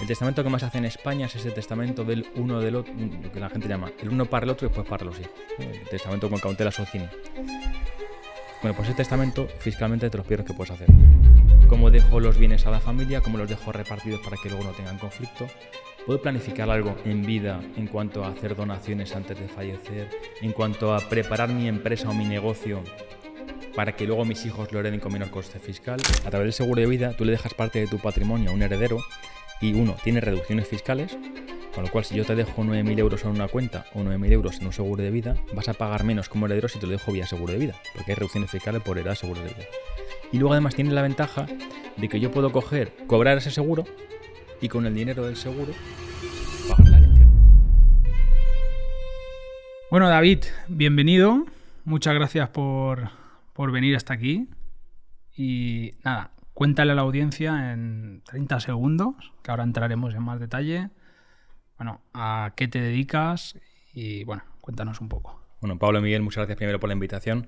El testamento que más se hace en España es ese testamento del uno del otro, lo que la gente llama el uno para el otro y después para los hijos. El testamento con cautela socini. Bueno, pues ese testamento fiscalmente es de los peores que puedes hacer. Cómo dejo los bienes a la familia, cómo los dejo repartidos para que luego no tengan conflicto. Puedo planificar algo en vida en cuanto a hacer donaciones antes de fallecer, en cuanto a preparar mi empresa o mi negocio para que luego mis hijos lo hereden con menor coste fiscal. A través del seguro de vida tú le dejas parte de tu patrimonio a un heredero y uno tiene reducciones fiscales, con lo cual si yo te dejo 9.000 euros en una cuenta o 9.000 euros en un seguro de vida, vas a pagar menos como heredero si te lo dejo vía seguro de vida, porque hay reducciones fiscales por heredar seguros de vida. Y luego además tiene la ventaja de que yo puedo cobrar ese seguro y con el dinero del seguro pagar la herencia. Bueno, David, bienvenido. Muchas gracias por venir hasta aquí. Y nada, cuéntale a la audiencia en 30 segundos, que ahora entraremos en más detalle, bueno, a qué te dedicas y bueno, cuéntanos un poco. Bueno, Pablo y Miguel, muchas gracias primero por la invitación.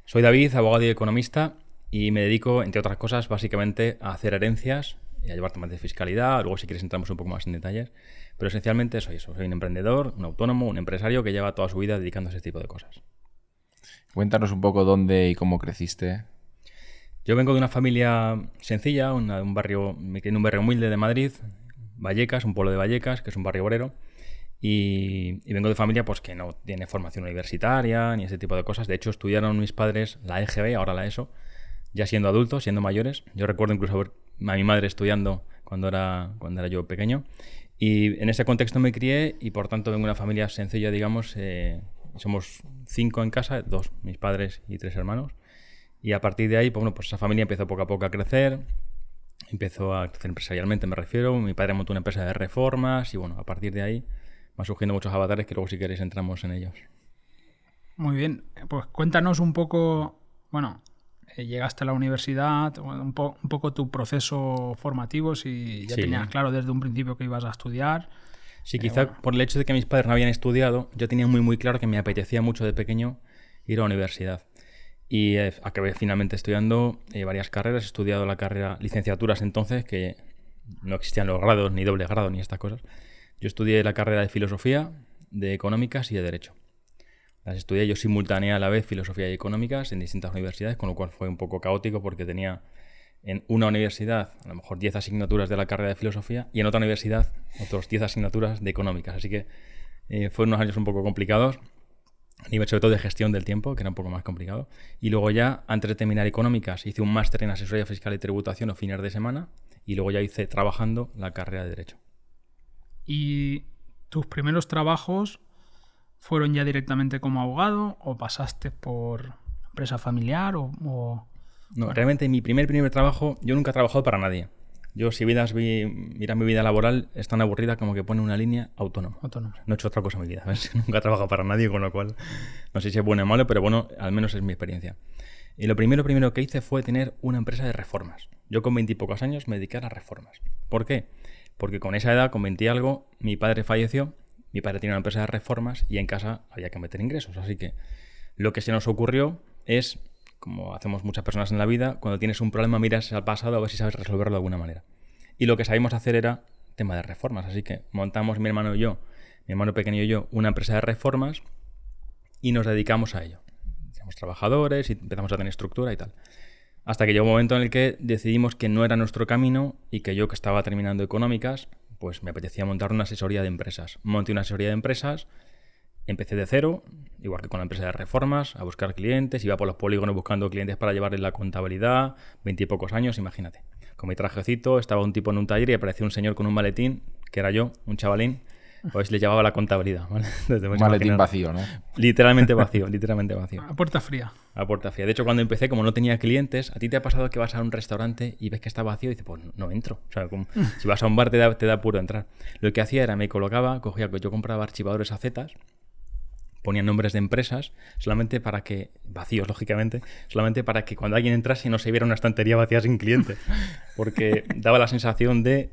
Soy David, abogado y economista, y me dedico, entre otras cosas, básicamente a hacer herencias y a llevar temas de fiscalidad. Luego, si quieres, entramos un poco más en detalles. Pero esencialmente soy eso. Soy un emprendedor, un autónomo, un empresario que lleva toda su vida dedicándose a ese tipo de cosas. Cuéntanos un poco dónde y cómo creciste. Yo vengo de una familia sencilla, me crié en un barrio humilde de Madrid, Vallecas, un pueblo de Vallecas, que es un barrio obrero. Y vengo de familia pues que no tiene formación universitaria ni ese tipo de cosas. De hecho, estudiaron mis padres la EGB, ahora la ESO, ya siendo adultos, siendo mayores. Yo recuerdo incluso ver a mi madre estudiando cuando era yo pequeño. Y en ese contexto me crié y por tanto vengo de una familia sencilla, digamos. Somos 5 en casa, 2, mis padres y 3 hermanos. Y a partir de ahí, pues, bueno, pues esa familia empezó poco a poco a crecer. Empezó a crecer empresarialmente, me refiero. Mi padre montó una empresa de reformas y bueno, a partir de ahí van surgiendo muchos avatares que luego si queréis entramos en ellos. Muy bien, pues cuéntanos un poco, bueno, llegaste a la universidad, un poco tu proceso formativo, si ya tenías claro desde un principio que ibas a estudiar. Sí, quizá por el hecho de que mis padres no habían estudiado, yo tenía muy claro que me apetecía mucho de pequeño ir a la universidad. Y acabé finalmente estudiando varias carreras. He estudiado la carrera licenciaturas entonces, que no existían los grados, ni doble grado, ni estas cosas. Yo estudié la carrera de filosofía, de económicas y de derecho. Las estudié yo simultaneé a la vez filosofía y económicas en distintas universidades, con lo cual fue un poco caótico porque tenía en una universidad a lo mejor 10 asignaturas de la carrera de filosofía y en otra universidad otros 10 asignaturas de económicas. Así que fueron unos años un poco complicados, a nivel sobre todo de gestión del tiempo, que era un poco más complicado. Y luego ya, antes de terminar económicas, hice un máster en asesoría fiscal y tributación los fines de semana y luego ya hice trabajando la carrera de derecho. ¿Y tus primeros trabajos fueron ya directamente como abogado o pasaste por empresa familiar o...? No, realmente mi primer trabajo, yo nunca he trabajado para nadie. Yo si miras mi vida laboral, es tan aburrida como que pone una línea autónoma. No he hecho otra cosa en mi vida, ¿ves? Nunca he trabajado para nadie, con lo cual no sé si es bueno o malo, pero bueno, al menos es mi experiencia. Y lo primero que hice fue tener una empresa de reformas. Yo con 20 y pocos años me dediqué a las reformas. ¿Por qué? Porque con esa edad, con 20 y algo, mi padre falleció, mi padre tenía una empresa de reformas y en casa había que meter ingresos. Así que lo que se nos ocurrió es, como hacemos muchas personas en la vida, cuando tienes un problema miras al pasado a ver si sabes resolverlo de alguna manera. Y lo que sabíamos hacer era tema de reformas. Así que montamos mi hermano pequeño y yo, una empresa de reformas y nos dedicamos a ello. Éramos trabajadores y empezamos a tener estructura y tal. Hasta que llegó un momento en el que decidimos que no era nuestro camino y que yo, que estaba terminando económicas, pues me apetecía montar una asesoría de empresas. Monté una asesoría de empresas, empecé de cero, igual que con la empresa de reformas, a buscar clientes, iba por los polígonos buscando clientes para llevarles la contabilidad, 20 y pocos años, imagínate. Con mi trajecito, estaba un tipo en un taller y apareció un señor con un maletín, que era yo, un chavalín, pues le llevaba la contabilidad, ¿vale? Un maletín vacío, ¿no? Literalmente vacío. A puerta fría. A puerta fría. De hecho, cuando empecé, como no tenía clientes, ¿a ti te ha pasado que vas a un restaurante y ves que está vacío y dices, pues no entro? O sea, si vas a un bar te da apuro entrar. Lo que hacía era, yo compraba archivadores acetas, ponía nombres de empresas, solamente para que, vacíos lógicamente, solamente para que cuando alguien entrase no se viera una estantería vacía sin clientes. Porque daba la sensación de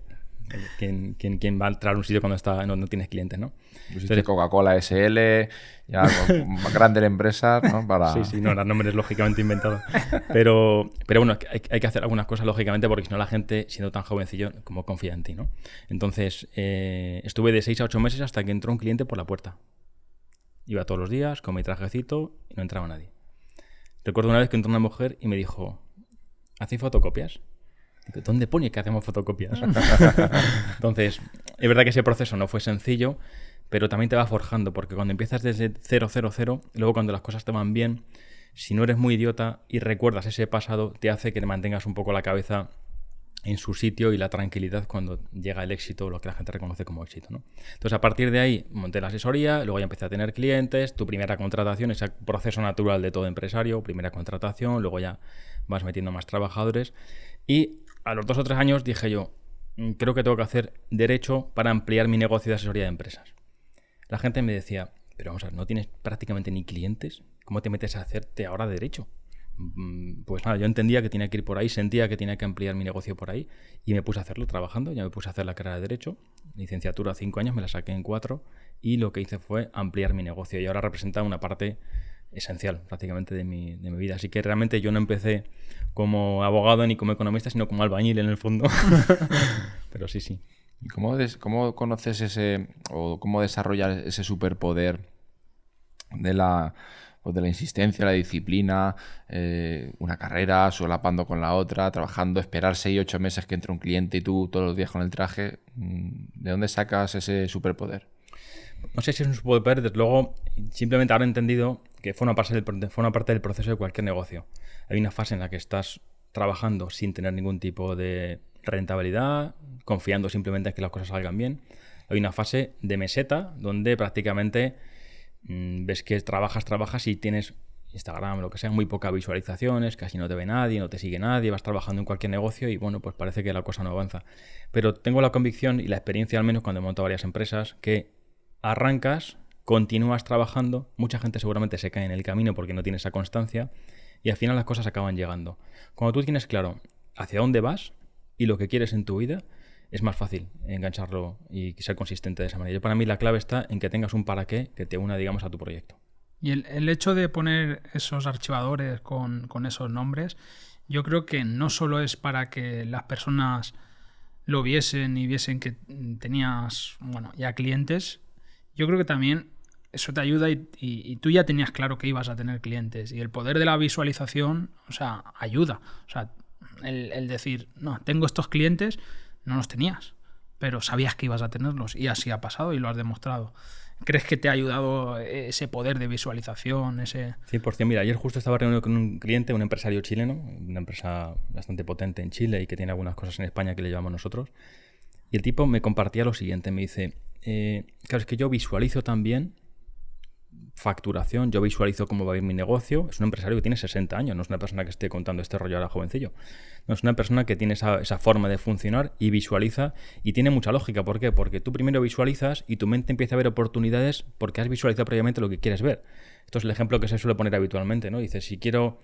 ¿Quién va a entrar a un sitio cuando no tienes clientes, ¿no? Entonces, Coca-Cola SL, ya con grandes empresas, ¿no? Sí, no, eran nombres lógicamente inventados. Pero bueno, hay que hacer algunas cosas lógicamente porque si no la gente, siendo tan jovencillo, como confía en ti, ¿no? Entonces, estuve de 6 a 8 meses hasta que entró un cliente por la puerta. Iba todos los días con mi trajecito y no entraba nadie. Recuerdo una vez que entró una mujer y me dijo, ¿hacéis fotocopias? Digo, ¿dónde pone que hacemos fotocopias? Entonces, es verdad que ese proceso no fue sencillo, pero también te va forjando, porque cuando empiezas desde 000, luego cuando las cosas te van bien, si no eres muy idiota y recuerdas ese pasado, te hace que te mantengas un poco la cabeza en su sitio y la tranquilidad cuando llega el éxito, lo que la gente reconoce como éxito, ¿no? Entonces, a partir de ahí, monté la asesoría, luego ya empecé a tener clientes, tu primera contratación, ese proceso natural de todo empresario, primera contratación, luego ya vas metiendo más trabajadores y a los 2 o 3 años dije yo, creo que tengo que hacer derecho para ampliar mi negocio de asesoría de empresas. La gente me decía, pero vamos a ver, ¿no tienes prácticamente ni clientes? ¿Cómo te metes a hacerte ahora derecho? Pues nada, yo entendía que tenía que ir por ahí, sentía que tenía que ampliar mi negocio por ahí y me puse a hacerlo trabajando, ya me puse a hacer la carrera de Derecho, licenciatura 5 años, me la saqué en 4 y lo que hice fue ampliar mi negocio y ahora representa una parte esencial prácticamente de mi vida. Así que realmente yo no empecé como abogado ni como economista, sino como albañil en el fondo. Pero sí. ¿Y cómo conoces o cómo desarrollar ese superpoder de la insistencia, la disciplina, una carrera, solapando con la otra, trabajando, esperar 6 o 8 meses que entre un cliente y tú todos los días con el traje? ¿De dónde sacas ese superpoder? No sé si es un superpoder, desde luego, simplemente ahora he entendido que forma parte del proceso de cualquier negocio. Hay una fase en la que estás trabajando sin tener ningún tipo de rentabilidad, confiando simplemente en que las cosas salgan bien. Hay una fase de meseta, donde prácticamente ves que trabajas y tienes Instagram, lo que sea, muy pocas visualizaciones, casi no te ve nadie, no te sigue nadie, vas trabajando en cualquier negocio y bueno, pues parece que la cosa no avanza. Pero tengo la convicción y la experiencia, al menos cuando he montado varias empresas, que arrancas, continúas trabajando, mucha gente seguramente se cae en el camino porque no tiene esa constancia y al final las cosas acaban llegando. Cuando tú tienes claro hacia dónde vas y lo que quieres en tu vida, es más fácil engancharlo y ser consistente de esa manera. Para mí la clave está en que tengas un para qué que te una, digamos, a tu proyecto. Y el hecho de poner esos archivadores con esos nombres, yo creo que no solo es para que las personas lo viesen y viesen que tenías, ya clientes. Yo creo que también eso te ayuda y tú ya tenías claro que ibas a tener clientes. Y el poder de la visualización, ayuda. El decir, no, tengo estos clientes, no los tenías, pero sabías que ibas a tenerlos y así ha pasado y lo has demostrado. ¿Crees que te ha ayudado ese poder de visualización? 100%. Mira, ayer justo estaba reunido con un cliente, un empresario chileno, una empresa bastante potente en Chile y que tiene algunas cosas en España que le llevamos nosotros. Y el tipo me compartía lo siguiente, me dice, claro, es que yo visualizo también facturación, yo visualizo cómo va a ir mi negocio. Es un empresario que tiene 60 años, no es una persona que esté contando este rollo ahora jovencillo. No, es una persona que tiene esa forma de funcionar y visualiza y tiene mucha lógica. ¿Por qué? Porque tú primero visualizas y tu mente empieza a ver oportunidades porque has visualizado previamente lo que quieres ver. Esto es el ejemplo que se suele poner habitualmente, ¿no? Dices, si quiero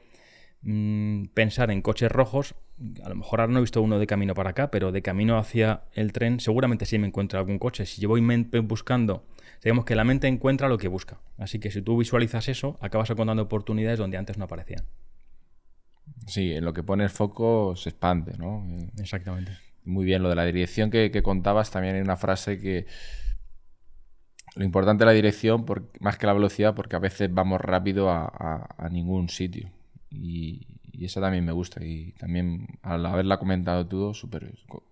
pensar en coches rojos, a lo mejor ahora no he visto uno de camino para acá, pero de camino hacia el tren seguramente sí me encuentro algún coche. Si yo voy buscando, digamos que la mente encuentra lo que busca. Así que si tú visualizas eso, acabas encontrando oportunidades donde antes no aparecían. Sí, en lo que pones foco se expande, ¿no? Exactamente. Muy bien, lo de la dirección que contabas, también hay una frase que lo importante es la dirección más que la velocidad, porque a veces vamos rápido a ningún sitio. Y eso también me gusta. Y también al haberla comentado tú,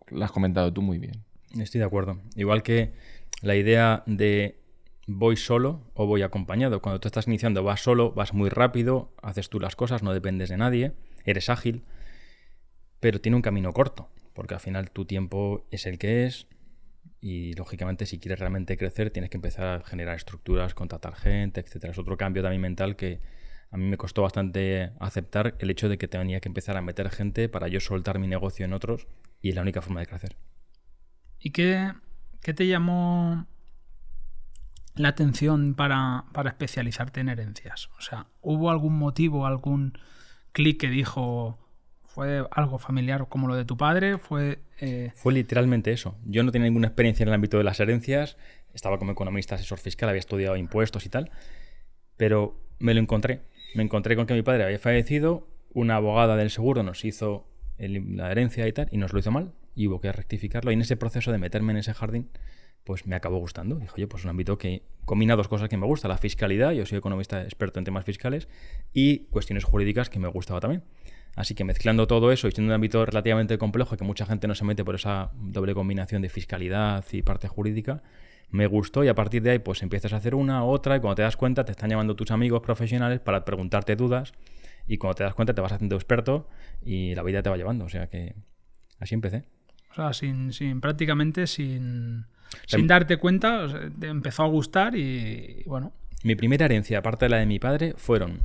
la has comentado tú muy bien. Estoy de acuerdo. Igual que la idea de voy solo o voy acompañado. Cuando tú estás iniciando vas solo, vas muy rápido, haces tú las cosas, no dependes de nadie, eres ágil, pero tiene un camino corto, porque al final tu tiempo es el que es y lógicamente si quieres realmente crecer tienes que empezar a generar estructuras, contratar gente, etcétera. Es otro cambio también mental que a mí me costó bastante aceptar, el hecho de que tenía que empezar a meter gente para yo soltar mi negocio en otros y es la única forma de crecer. ¿Y qué te llamó la atención para especializarte en herencias? O sea, ¿hubo algún motivo, algún clic que dijo, ¿Fue algo familiar como lo de tu padre? Fue literalmente eso. Yo no tenía ninguna experiencia en el ámbito de las herencias, estaba como economista, asesor fiscal, había estudiado impuestos y tal, pero me lo encontré. Me encontré con que mi padre había fallecido, una abogada del seguro nos hizo la herencia y tal, y nos lo hizo mal, y hubo que rectificarlo, y en ese proceso de meterme en ese jardín, pues me acabó gustando. Dijo, oye, pues un ámbito que combina dos cosas que me gusta, la fiscalidad, yo soy economista experto en temas fiscales, y cuestiones jurídicas que me gustaba también. Así que mezclando todo eso y siendo un ámbito relativamente complejo, que mucha gente no se mete por esa doble combinación de fiscalidad y parte jurídica, me gustó, y a partir de ahí pues empiezas a hacer una, otra, y cuando te das cuenta te están llamando tus amigos profesionales para preguntarte dudas, y cuando te das cuenta te vas haciendo experto y la vida te va llevando. O sea que así empecé. O sea, prácticamente sin darte cuenta, o sea, te empezó a gustar y bueno. Mi primera herencia, aparte de la de mi padre, fueron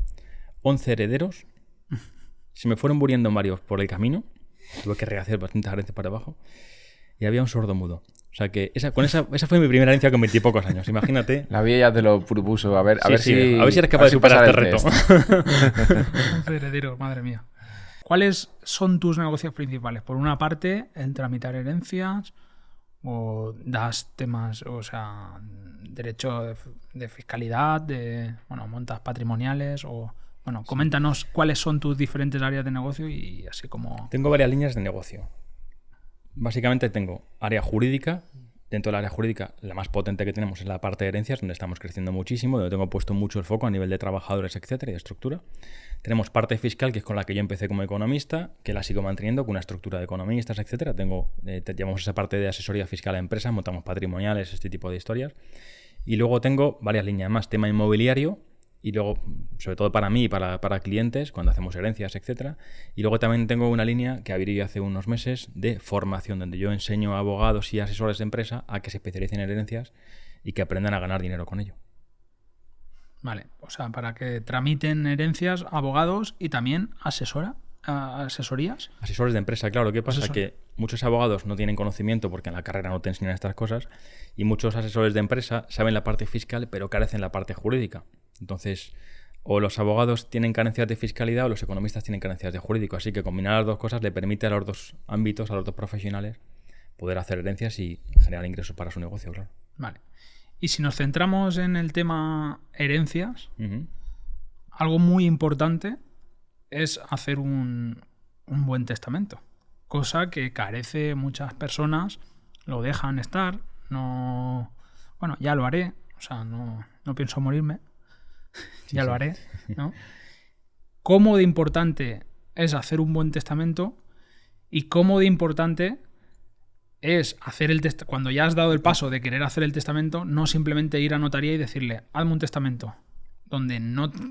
11 herederos. Se me fueron muriendo varios por el camino. Tuve que rehacer bastantes herencias para abajo. Y había un sordomudo. O sea que esa fue mi primera herencia con 20 y pocos años. Imagínate. La vida ya te lo propuso. A ver si eres capaz de superar este reto. 11 herederos, madre mía. ¿Cuáles son tus negocios principales? Por una parte, en tramitar herencias, o das temas, o sea, derecho de fiscalidad, montas patrimoniales, o bueno, coméntanos cuáles son tus diferentes áreas de negocio y así como... Tengo varias líneas de negocio. Básicamente tengo área jurídica. Dentro del área jurídica, la más potente que tenemos es la parte de herencias, donde estamos creciendo muchísimo, donde tengo puesto mucho el foco a nivel de trabajadores, etcétera, y de estructura. Tenemos parte fiscal, que es con la que yo empecé como economista, que la sigo manteniendo con una estructura de economistas, etcétera. Llevamos esa parte de asesoría fiscal a empresas, montamos patrimoniales, este tipo de historias. Y luego tengo varias líneas más, tema inmobiliario, y luego, sobre todo para mí y para clientes, cuando hacemos herencias, etcétera. Y luego también tengo una línea que abrí hace unos meses de formación, donde yo enseño a abogados y asesores de empresa a que se especialicen en herencias y que aprendan a ganar dinero con ello. Vale, o sea, para que tramiten herencias, abogados y también asesorías. Asesores de empresa, claro. ¿Qué pasa? Que muchos abogados no tienen conocimiento porque en la carrera no te enseñan estas cosas, y muchos asesores de empresa saben la parte fiscal pero carecen la parte jurídica. Entonces, o los abogados tienen carencias de fiscalidad o los economistas tienen carencias de jurídico. Así que combinar las dos cosas le permite a los dos ámbitos, a los dos profesionales, poder hacer herencias y generar ingresos para su negocio, claro. Vale. Y si nos centramos en el tema herencias, algo muy importante es hacer un buen testamento. Cosa que carece muchas personas, lo dejan estar, no... Bueno, ya lo haré, o sea, no pienso morirme. Ya lo haré, ¿no? ¿Cómo de importante es hacer un buen testamento y cómo de importante es hacer cuando ya has dado el paso de querer hacer el testamento, no simplemente ir a notaría y decirle, hazme un testamento, donde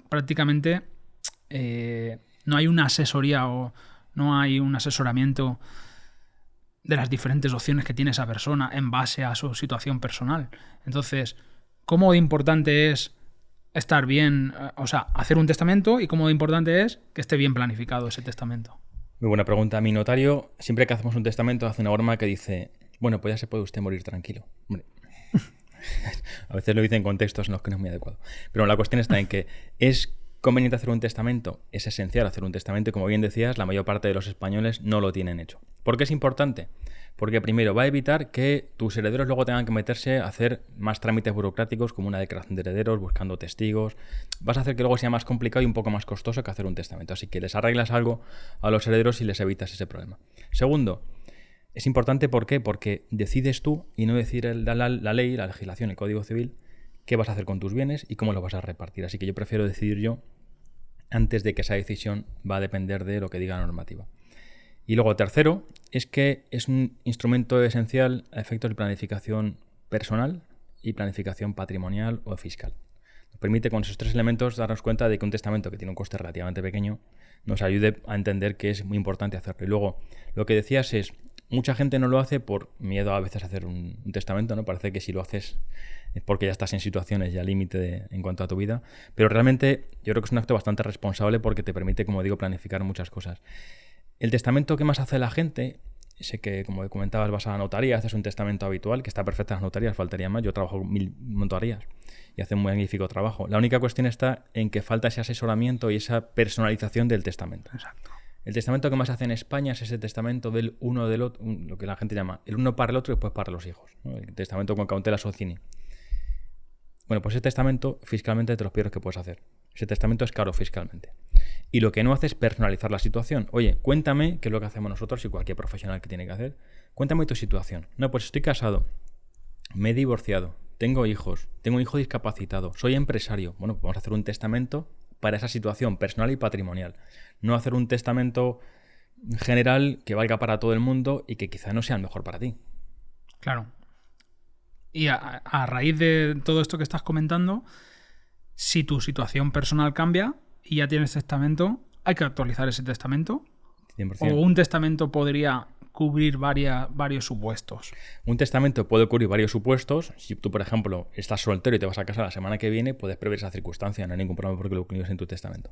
prácticamente no hay una asesoría o no hay un asesoramiento de las diferentes opciones que tiene esa persona en base a su situación personal? Entonces, ¿cómo de importante es estar bien, o sea, hacer un testamento, y cómo de importante es que esté bien planificado ese testamento? Muy buena pregunta. Mi notario, siempre que hacemos un testamento, hace una norma que dice, bueno, pues ya se puede usted morir tranquilo. Hombre. A veces lo dice en contextos en los que no es muy adecuado. Pero la cuestión está en que es conveniente hacer un testamento, es esencial hacer un testamento, y como bien decías, la mayor parte de los españoles no lo tienen hecho. ¿Por qué es importante? Porque primero va a evitar que tus herederos luego tengan que meterse a hacer más trámites burocráticos, como una declaración de herederos, buscando testigos. Vas a hacer que luego sea más complicado y un poco más costoso que hacer un testamento. Así que les arreglas algo a los herederos y les evitas ese problema. Segundo, es importante, ¿por qué? Porque decides tú y no decide la ley, la legislación, el Código Civil, qué vas a hacer con tus bienes y cómo los vas a repartir. Así que yo prefiero decidir yo antes de que esa decisión va a depender de lo que diga la normativa. Y luego, tercero, es que es un instrumento esencial a efectos de planificación personal y planificación patrimonial o fiscal. Nos permite con esos tres elementos darnos cuenta de que un testamento, que tiene un coste relativamente pequeño, nos ayude a entender que es muy importante hacerlo. Y luego, lo que decías es, mucha gente no lo hace por miedo a veces a hacer un testamento, ¿no? Parece que si lo haces es porque ya estás en situaciones ya límite en cuanto a tu vida, pero realmente yo creo que es un acto bastante responsable porque te permite, como digo, planificar muchas cosas. El testamento que más hace la gente, sé que, como comentabas, vas a la notaría, haces un testamento habitual, que está perfecto en las notarías, faltaría más. Yo trabajo en 1000 notarías y hacen un magnífico trabajo. La única cuestión está en que falta ese asesoramiento y esa personalización del testamento. Exacto. El testamento que más se hace en España es ese testamento del uno del otro, lo que la gente llama el uno para el otro y después para los hijos, ¿no? El testamento con cautela socini. Bueno, pues ese testamento fiscalmente es de los peores que puedes hacer. Ese testamento es caro fiscalmente. Y lo que no hace es personalizar la situación. Oye, cuéntame, qué es lo que hacemos nosotros y cualquier profesional que tiene que hacer. Cuéntame tu situación. No, pues estoy casado, me he divorciado, tengo hijos, tengo un hijo discapacitado, soy empresario. Bueno, pues vamos a hacer un testamento para esa situación personal y patrimonial. No hacer un testamento general que valga para todo el mundo y que quizá no sea el mejor para ti. Claro. Y a raíz de todo esto que estás comentando, si tu situación personal cambia y ya tienes testamento, hay que actualizar ese testamento. 100%. O un testamento podría cubrir varios supuestos. Un testamento puede cubrir varios supuestos. Si tú, por ejemplo, estás soltero y te vas a casar la semana que viene, puedes prever esa circunstancia, no hay ningún problema porque lo incluyes en tu testamento.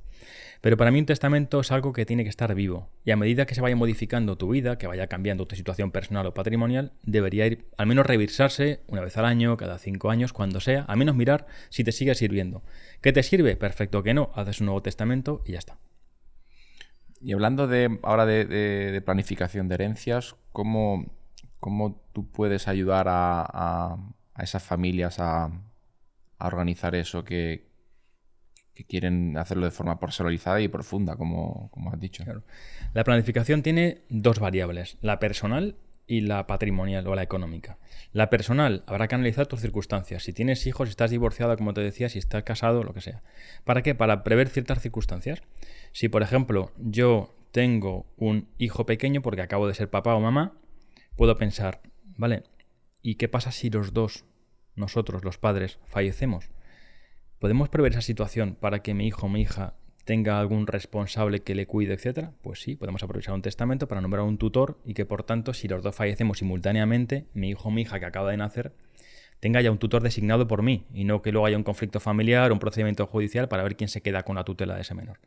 Pero para mí un testamento es algo que tiene que estar vivo. Y a medida que se vaya modificando tu vida, que vaya cambiando tu situación personal o patrimonial, debería ir, al menos revisarse una vez al año, cada 5 años, cuando sea, al menos mirar si te sigue sirviendo. ¿Qué te sirve? Perfecto que no, haces un nuevo testamento y ya está. Y hablando ahora de planificación de herencias, ¿cómo tú puedes ayudar a esas familias a organizar eso que quieren hacerlo de forma personalizada y profunda, como has dicho? Claro. La planificación tiene 2 variables, la personal y la patrimonial o la económica. La personal, habrá que analizar tus circunstancias. Si tienes hijos, si estás divorciado, como te decía, si estás casado, lo que sea. ¿Para qué? Para prever ciertas circunstancias. Si, por ejemplo, yo tengo un hijo pequeño porque acabo de ser papá o mamá, puedo pensar, vale, ¿y qué pasa si los dos, nosotros, los padres, fallecemos? ¿Podemos prever esa situación para que mi hijo o mi hija tenga algún responsable que le cuide, etcétera? Pues sí, podemos aprovechar un testamento para nombrar un tutor y que, por tanto, si los dos fallecemos simultáneamente, mi hijo o mi hija que acaba de nacer tenga ya un tutor designado por mí y no que luego haya un conflicto familiar o un procedimiento judicial para ver quién se queda con la tutela de ese menor.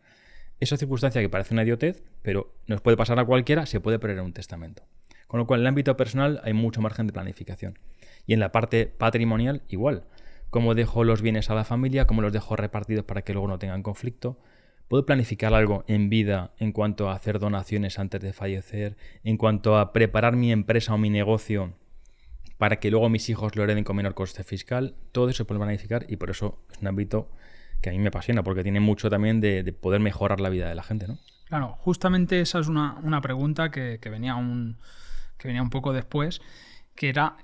Esa circunstancia que parece una idiotez, pero nos puede pasar a cualquiera, se puede prever en un testamento. Con lo cual, en el ámbito personal hay mucho margen de planificación. Y en la parte patrimonial, igual. ¿Cómo dejo los bienes a la familia? ¿Cómo los dejo repartidos para que luego no tengan conflicto? ¿Puedo planificar algo en vida en cuanto a hacer donaciones antes de fallecer? En cuanto a preparar mi empresa o mi negocio para que luego mis hijos lo hereden con menor coste fiscal? Todo eso se puede planificar y por eso es un ámbito que a mí me apasiona, porque tiene mucho también de poder mejorar la vida de la gente, ¿no? Claro, justamente esa es una pregunta que venía un poco después, que era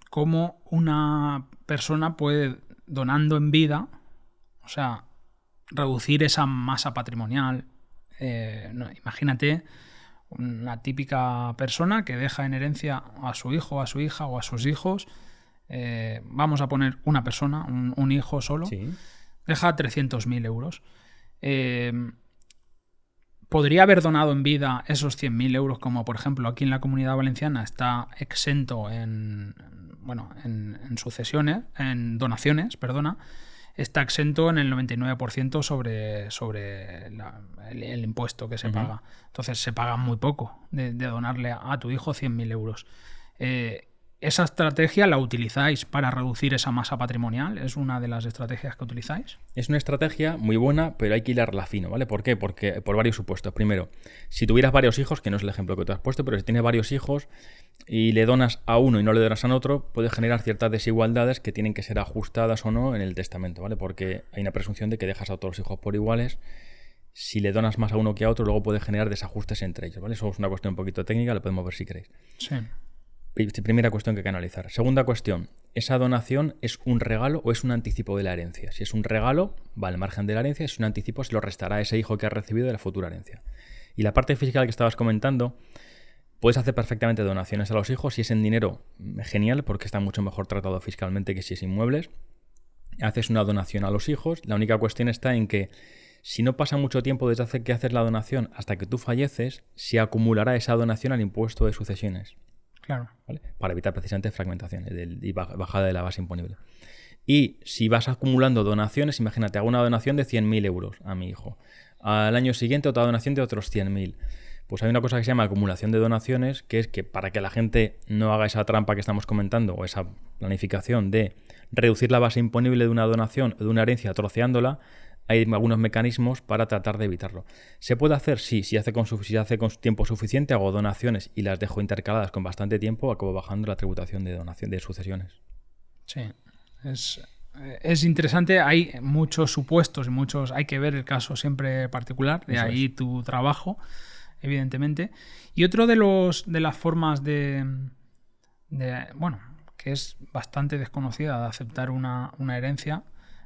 cómo una persona puede, donando en vida, o sea, reducir esa masa patrimonial. Imagínate una típica persona que deja en herencia a su hijo, a su hija o a sus hijos. Vamos a poner una persona, un hijo solo. Sí. Deja 300.000 euros. ¿Podría haber donado en vida esos 100.000 euros, como por ejemplo aquí en la Comunidad Valenciana está exento en sucesiones, en donaciones, perdona, está exento en el 99% sobre el impuesto que se paga. Entonces se paga muy poco de donarle a tu hijo 100.000 euros. ¿Esa estrategia la utilizáis para reducir esa masa patrimonial? ¿Es una de las estrategias que utilizáis? Es una estrategia muy buena, pero hay que hilarla fino, ¿vale? ¿Por qué? Porque por varios supuestos. Primero, si tuvieras varios hijos, que no es el ejemplo que tú has puesto, pero si tienes varios hijos y le donas a uno y no le donas a otro, puede generar ciertas desigualdades que tienen que ser ajustadas o no en el testamento, ¿vale? Porque hay una presunción de que dejas a todos los hijos por iguales. Si le donas más a uno que a otro, luego puede generar desajustes entre ellos, ¿vale? Eso es una cuestión un poquito técnica, lo podemos ver si queréis. Sí. Primera cuestión que hay que analizar. Segunda cuestión, ¿esa donación es un regalo o es un anticipo de la herencia? Si es un regalo, va al margen de la herencia. Si es un anticipo, se lo restará a ese hijo que ha recibido de la futura herencia. Y la parte fiscal que estabas comentando, puedes hacer perfectamente donaciones a los hijos. Si es en dinero, genial, porque está mucho mejor tratado fiscalmente que si es inmuebles. Haces una donación a los hijos. La única cuestión está en que si no pasa mucho tiempo desde que haces la donación hasta que tú falleces, se acumulará esa donación al impuesto de sucesiones. Claro. ¿Vale? Para evitar precisamente fragmentaciones y bajada de la base imponible. Y si vas acumulando donaciones, imagínate, hago una donación de 100.000 euros a mi hijo. Al año siguiente otra donación de otros 100.000. Pues hay una cosa que se llama acumulación de donaciones, que es que para que la gente no haga esa trampa que estamos comentando o esa planificación de reducir la base imponible de una donación o de una herencia troceándola, hay algunos mecanismos para tratar de evitarlo. ¿Se puede hacer? Sí. Si hace con tiempo suficiente, hago donaciones y las dejo intercaladas con bastante tiempo, acabo bajando la tributación de sucesiones. Sí, es interesante. Hay muchos supuestos y hay que ver el caso siempre particular, de ahí tu trabajo, evidentemente. Y otro de las formas bueno, que es bastante desconocida de aceptar una herencia,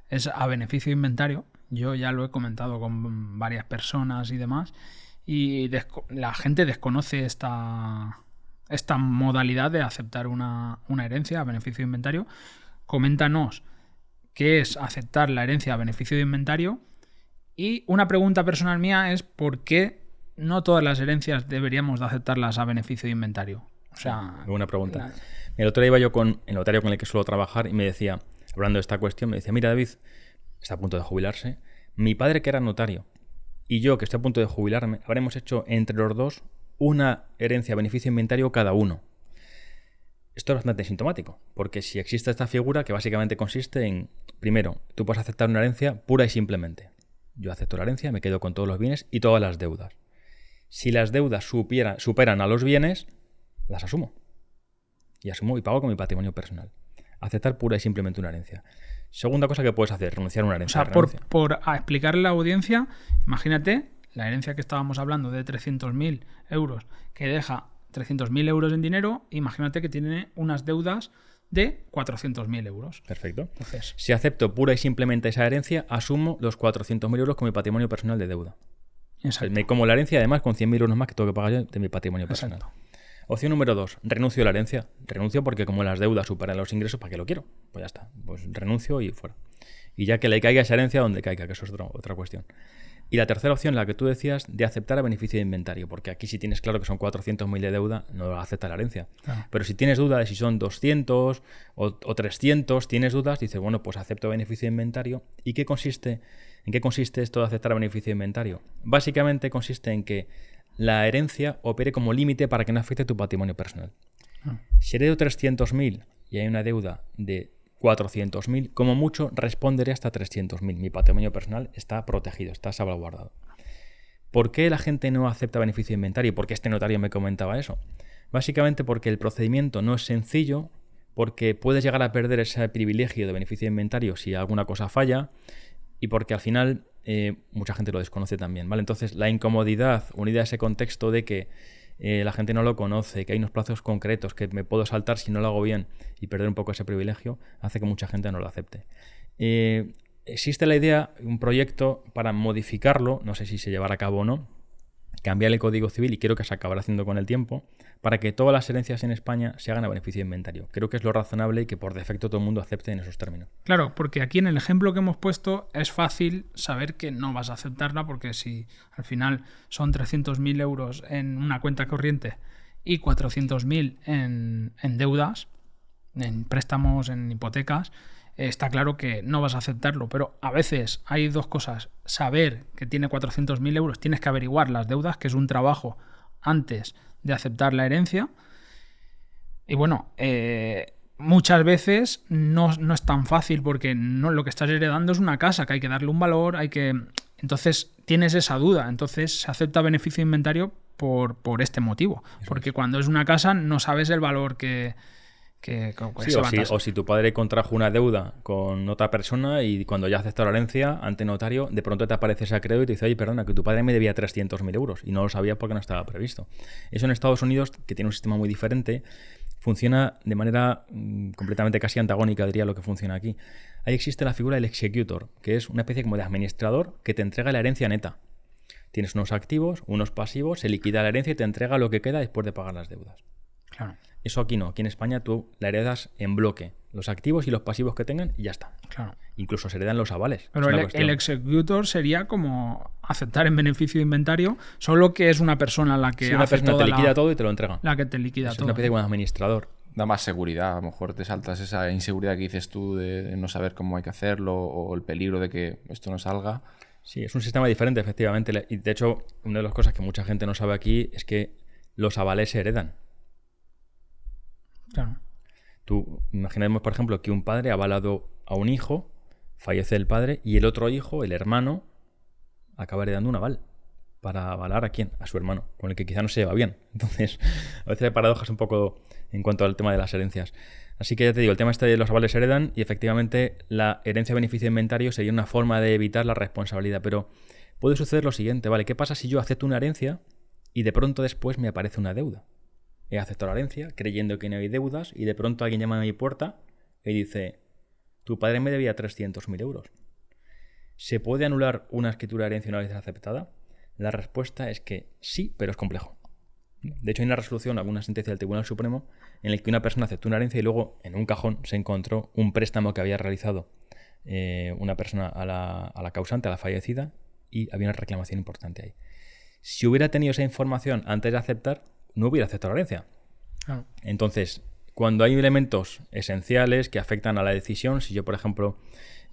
es a beneficio de inventario. Yo ya lo he comentado con varias personas y demás, y la gente desconoce esta modalidad de aceptar una herencia a beneficio de inventario. Coméntanos qué es aceptar la herencia a beneficio de inventario, y una pregunta personal mía es ¿por qué no todas las herencias deberíamos de aceptarlas a beneficio de inventario? O sea, buena pregunta. El otro día iba yo con el notario con el que suelo trabajar y me decía, hablando de esta cuestión, me decía, mira David, está a punto de jubilarse, mi padre que era notario y yo que estoy a punto de jubilarme, habremos hecho entre los dos una herencia a beneficio de inventario cada uno. Esto es bastante sintomático, porque si existe esta figura que básicamente consiste en, primero, tú puedes aceptar una herencia pura y simplemente. Yo acepto la herencia, me quedo con todos los bienes y todas las deudas. Si las deudas superan a los bienes, las asumo. Y asumo y pago con mi patrimonio personal. Aceptar pura y simplemente una herencia. Segunda cosa que puedes hacer, renunciar a una herencia. O sea, por explicarle a la audiencia, imagínate la herencia que estábamos hablando de 300.000 euros, que deja 300.000 euros en dinero, imagínate que tiene unas deudas de 400.000 euros. Perfecto. Entonces, si acepto pura y simplemente esa herencia, asumo los 400.000 euros con mi patrimonio personal de deuda. Exacto. Me como la herencia, además, con 100.000 euros más que tengo que pagar yo de mi patrimonio personal. Exacto. Opción número 2, renuncio a la herencia. Renuncio porque como las deudas superan los ingresos, ¿para qué lo quiero? Pues ya está, pues renuncio y fuera. Y ya que le caiga esa herencia donde caiga, que eso es otra cuestión. Y la tercera opción, la que tú decías, de aceptar a beneficio de inventario, porque aquí si tienes claro que son 400.000 de deuda, no acepta la herencia. Ah. Pero si tienes duda de si son 200 o 300, tienes dudas, dices, bueno, pues acepto a beneficio de inventario. ¿Y en qué consiste esto de aceptar a beneficio de inventario? Básicamente consiste en que la herencia opere como límite para que no afecte tu patrimonio personal. Si heredo 300.000 y hay una deuda de 400.000, como mucho responderé hasta 300.000. Mi patrimonio personal está protegido, está salvaguardado. ¿Por qué la gente no acepta beneficio de inventario? ¿Y por qué este notario me comentaba eso? Básicamente porque el procedimiento no es sencillo, porque puedes llegar a perder ese privilegio de beneficio de inventario si alguna cosa falla, y porque al final mucha gente lo desconoce también, ¿vale? Entonces la incomodidad unida a ese contexto de que la gente no lo conoce, que hay unos plazos concretos que me puedo saltar si no lo hago bien y perder un poco ese privilegio, hace que mucha gente no lo acepte. Existe la idea, un proyecto para modificarlo, no sé si se llevará a cabo o no, cambiar el Código Civil, y creo que se acabará haciendo con el tiempo, para que todas las herencias en España se hagan a beneficio de inventario. Creo que es lo razonable y que por defecto todo el mundo acepte en esos términos. Claro, porque aquí en el ejemplo que hemos puesto es fácil saber que no vas a aceptarla, porque si al final son 300.000 euros en una cuenta corriente y 400.000 en deudas, en préstamos, en hipotecas, está claro que no vas a aceptarlo. Pero a veces hay dos cosas. Saber que tiene 400.000 euros, tienes que averiguar las deudas, que es un trabajo antes de aceptar la herencia. Y bueno, muchas veces no es tan fácil, porque no, lo que estás heredando es una casa, que hay que darle un valor, entonces tienes esa duda. Entonces se acepta beneficio de inventario por este motivo. Porque cuando es una casa no sabes el valor que sí, o si tu padre contrajo una deuda con otra persona y cuando ya aceptó la herencia ante notario, de pronto te aparece ese acreedor y te dice, oye, perdona, que tu padre me debía 300.000 euros y no lo sabía porque no estaba previsto. Eso en Estados Unidos, que tiene un sistema muy diferente, funciona de manera completamente casi antagónica, diría, lo que funciona aquí. Ahí existe la figura del executor, que es una especie como de administrador que te entrega la herencia neta. Tienes unos activos, unos pasivos, se liquida la herencia y te entrega lo que queda después de pagar las deudas. Claro. Eso aquí no. Aquí en España tú la heredas en bloque. Los activos y los pasivos que tengan y ya está. Claro. Incluso se heredan los avales. Pero el executor sería como aceptar en beneficio de inventario, solo que es una persona la que una persona te liquida todo y te lo entrega. La que te liquida todo. Es una especie como administrador. Da más seguridad. A lo mejor te saltas esa inseguridad que dices tú de no saber cómo hay que hacerlo o el peligro de que esto no salga. Sí, es un sistema diferente, efectivamente. Y de hecho, una de las cosas que mucha gente no sabe aquí es que los avales se heredan. Claro. Tú imaginemos, por ejemplo, que un padre ha avalado a un hijo fallece el padre y el otro hijo, el hermano, acaba heredando un aval. ¿Para avalar a quién? A su hermano, con el que quizá no se lleva bien. Entonces, a veces hay paradojas un poco en cuanto al tema de las herencias. Así que ya te digo, el tema este de los avales heredan y efectivamente la herencia beneficio inventario sería una forma de evitar la responsabilidad. Pero puede suceder lo siguiente, ¿vale? ¿Qué pasa si yo acepto una herencia y de pronto después me aparece una deuda? He aceptado la herencia creyendo que no hay deudas y de pronto alguien llama a mi puerta y dice: tu padre me debía 300.000 euros. ¿Se puede anular una escritura de herencia una vez aceptada? La respuesta es que sí, pero es complejo. De hecho, hay una resolución, alguna sentencia del Tribunal Supremo, en la que una persona aceptó una herencia y luego en un cajón se encontró un préstamo que había realizado una persona a la causante, a la fallecida, y había una reclamación importante ahí. Si hubiera tenido esa información antes de aceptar, no hubiera aceptado la herencia. Claro. Entonces, cuando hay elementos esenciales que afectan a la decisión, si yo, por ejemplo,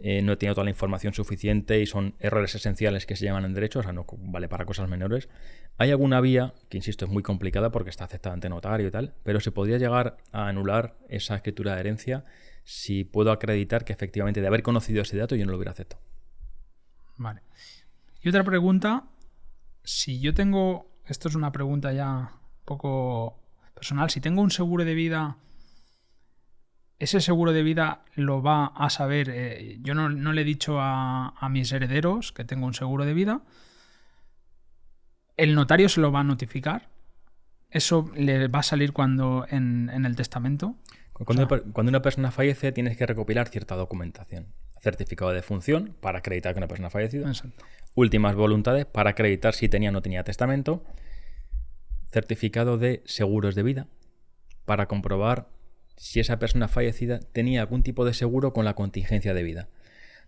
no he tenido toda la información suficiente y son errores esenciales que se llaman en derecho, o sea, no vale para cosas menores, hay alguna vía, que insisto es muy complicada porque está aceptada ante notario y tal, pero se podría llegar a anular esa escritura de herencia si puedo acreditar que efectivamente de haber conocido ese dato yo no lo hubiera aceptado. Vale. Y otra pregunta, si yo tengo, esto es una pregunta ya un poco personal, si tengo un seguro de vida, ese seguro de vida lo va a saber, yo no le he dicho a mis herederos que tengo un seguro de vida, el notario se lo va a notificar, eso le va a salir cuando en el testamento. Cuando una persona fallece tienes que recopilar cierta documentación. Certificado de defunción para acreditar que una persona ha fallecido. Exacto. Últimas voluntades para acreditar si tenía o no tenía testamento. Certificado de seguros de vida para comprobar si esa persona fallecida tenía algún tipo de seguro con la contingencia de vida.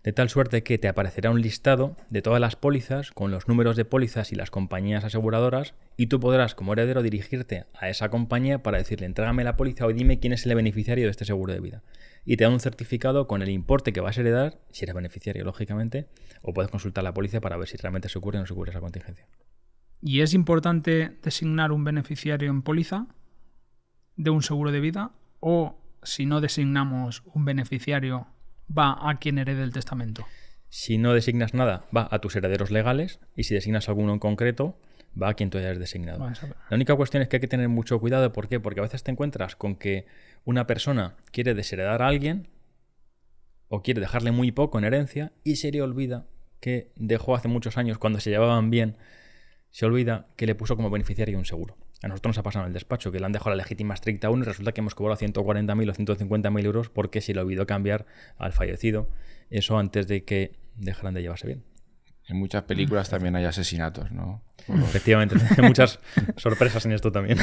De tal suerte que te aparecerá un listado de todas las pólizas con los números de pólizas y las compañías aseguradoras y tú podrás como heredero dirigirte a esa compañía para decirle: entrégame la póliza o dime quién es el beneficiario de este seguro de vida. Y te dan un certificado con el importe que vas a heredar, si eres beneficiario lógicamente, o puedes consultar la póliza para ver si realmente se ocurre o no se ocurre esa contingencia. ¿Y es importante designar un beneficiario en póliza de un seguro de vida? ¿O si no designamos un beneficiario, va a quien herede el testamento? Si no designas nada, va a tus herederos legales, y si designas alguno en concreto, va a quien tú hayas designado. La única cuestión es que hay que tener mucho cuidado. ¿Por qué? Porque a veces te encuentras con que una persona quiere desheredar a alguien o quiere dejarle muy poco en herencia y se le olvida que dejó hace muchos años, cuando se llevaban bien, se olvida que le puso como beneficiario un seguro. A nosotros nos ha pasado en el despacho que le han dejado la legítima stricta a uno y resulta que hemos cobrado 140.000 o 150.000 euros porque se le olvidó cambiar al fallecido eso antes de que dejaran de llevarse bien. En muchas películas también hay asesinatos, ¿no? Efectivamente, hay muchas sorpresas en esto también.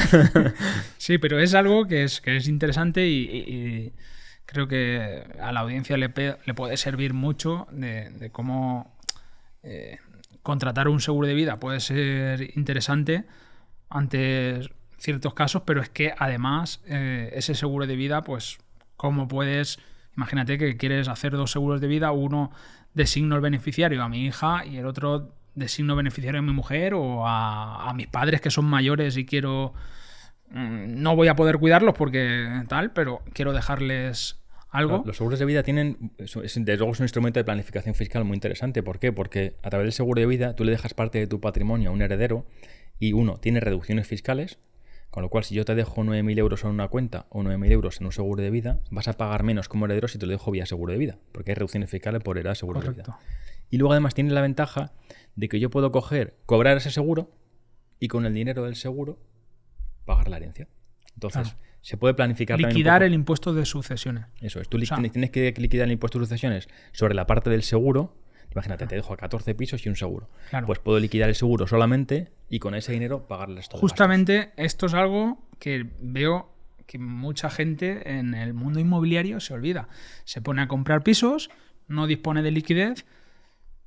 Sí, pero es algo que es interesante y creo que a la audiencia le puede servir mucho de cómo contratar un seguro de vida puede ser interesante ante ciertos casos, pero es que además ese seguro de vida, pues cómo puedes, imagínate que quieres hacer 2 seguros de vida, uno designo el beneficiario a mi hija y el otro designo beneficiario a mi mujer o a mis padres que son mayores y quiero, no voy a poder cuidarlos porque tal, pero quiero dejarles algo. Los seguros de vida tienen, desde luego es un instrumento de planificación fiscal muy interesante. ¿Por qué? Porque a través del seguro de vida tú le dejas parte de tu patrimonio a un heredero y uno tiene reducciones fiscales, con lo cual si yo te dejo 9.000 euros en una cuenta o 9.000 euros en un seguro de vida, vas a pagar menos como heredero si te lo dejo vía seguro de vida, porque hay reducciones fiscales por heredar seguro de vida. Y luego además tiene la ventaja de que yo puedo cobrar ese seguro y con el dinero del seguro pagar la herencia. Entonces, se puede planificar liquidar el impuesto de sucesiones. Eso es, tú tienes que liquidar el impuesto de sucesiones sobre la parte del seguro. Imagínate, te dejo a 14 pisos y un seguro. Claro. Pues puedo liquidar el seguro solamente y con ese dinero pagarles todo. Justamente esto es algo que veo que mucha gente en el mundo inmobiliario se olvida. Se pone a comprar pisos, no dispone de liquidez,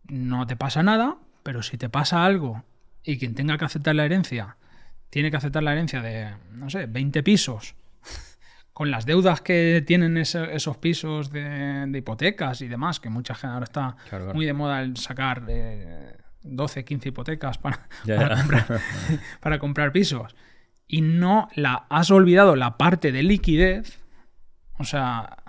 no te pasa nada, pero si te pasa algo y quien tenga que aceptar la herencia tiene que aceptar la herencia de, no sé, 20 pisos, con las deudas que tienen esos pisos de hipotecas y demás, que mucha gente ahora está muy de moda el sacar 12, 15 hipotecas para comprar pisos, y no has olvidado la parte de liquidez, o sea,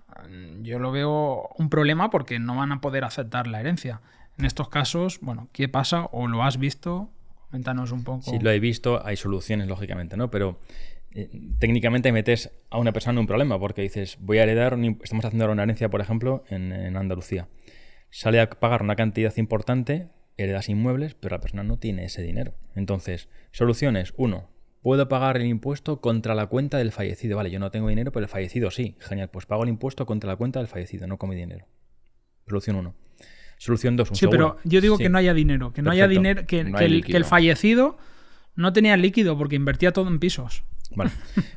yo lo veo un problema porque no van a poder aceptar la herencia. En estos casos, bueno, ¿qué pasa? ¿O lo has visto? Coméntanos un poco. Sí, lo he visto, hay soluciones, lógicamente, ¿no? Pero técnicamente metes a una persona en un problema porque dices, voy a heredar, estamos haciendo ahora una herencia, por ejemplo, en Andalucía. Sale a pagar una cantidad importante, heredas inmuebles, pero la persona no tiene ese dinero. Entonces, soluciones. 1. Puedo pagar el impuesto contra la cuenta del fallecido. Vale, yo no tengo dinero, pero el fallecido sí. Genial, pues pago el impuesto contra la cuenta del fallecido, no con mi dinero. Solución 1. Solución 2. Sí, pero yo digo que no haya dinero. Que no haya dinero, que el fallecido no tenía líquido porque invertía todo en pisos. Vale,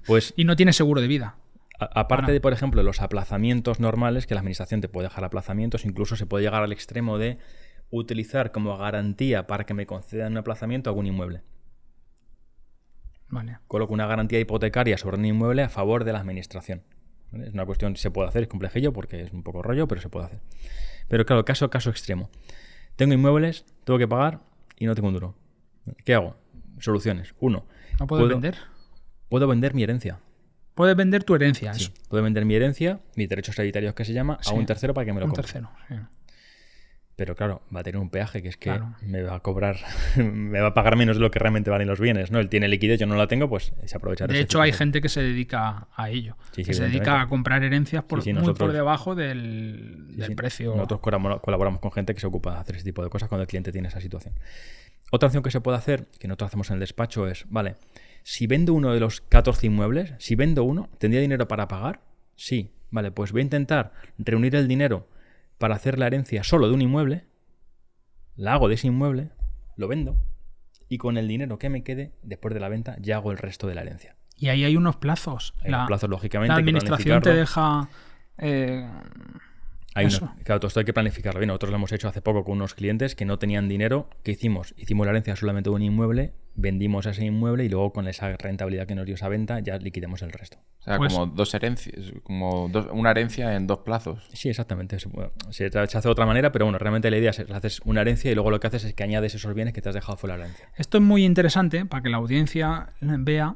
pues... y no tiene seguro de vida. Aparte de, por ejemplo, los aplazamientos normales, que la administración te puede dejar aplazamientos, incluso se puede llegar al extremo de utilizar como garantía para que me concedan un aplazamiento algún inmueble. Vale. Coloco una garantía hipotecaria sobre un inmueble a favor de la administración. ¿Vale? Es una cuestión que se puede hacer, es complejillo porque es un poco rollo, pero se puede hacer. Pero claro, caso extremo. Tengo inmuebles, tengo que pagar y no tengo un duro. ¿Qué hago? Soluciones. 1. ¿No puedo vender? Puedo vender mi herencia. Puedes vender tu herencia, Sí, eso. puedo vender mi herencia, mis derechos hereditarios que se llama, a un tercero para que me lo compre. Un tercero, sí. Pero claro, va a tener un peaje que es que me va a cobrar, me va a pagar menos de lo que realmente valen los bienes, ¿no? Él tiene liquidez, yo no la tengo, pues se aprovechará. De hecho, hay gente que se dedica a ello. Que se dedica a comprar herencias muy por debajo del precio. Nosotros colaboramos con gente que se ocupa de hacer ese tipo de cosas cuando el cliente tiene esa situación. Otra opción que se puede hacer, que nosotros hacemos en el despacho, es, vale, si vendo uno de los 14 inmuebles, si vendo uno, ¿tendría dinero para pagar? Sí. Vale, pues voy a intentar reunir el dinero para hacer la herencia solo de un inmueble, la hago de ese inmueble, lo vendo, y con el dinero que me quede, después de la venta, ya hago el resto de la herencia. Y ahí hay unos plazos. Hay unos plazos, lógicamente. La administración te deja... Claro, todo esto hay que planificarlo bien. Nosotros lo hemos hecho hace poco con unos clientes que no tenían dinero. ¿Qué hicimos? Hicimos la herencia solamente de un inmueble, vendimos ese inmueble y luego con esa rentabilidad que nos dio esa venta ya liquidamos el resto. O sea, pues, como dos herencias, una herencia en 2 plazos. Sí, exactamente. Se hace de otra manera, pero bueno, realmente la idea es haces una herencia y luego lo que haces es que añades esos bienes que te has dejado fuera de la herencia. Esto es muy interesante para que la audiencia vea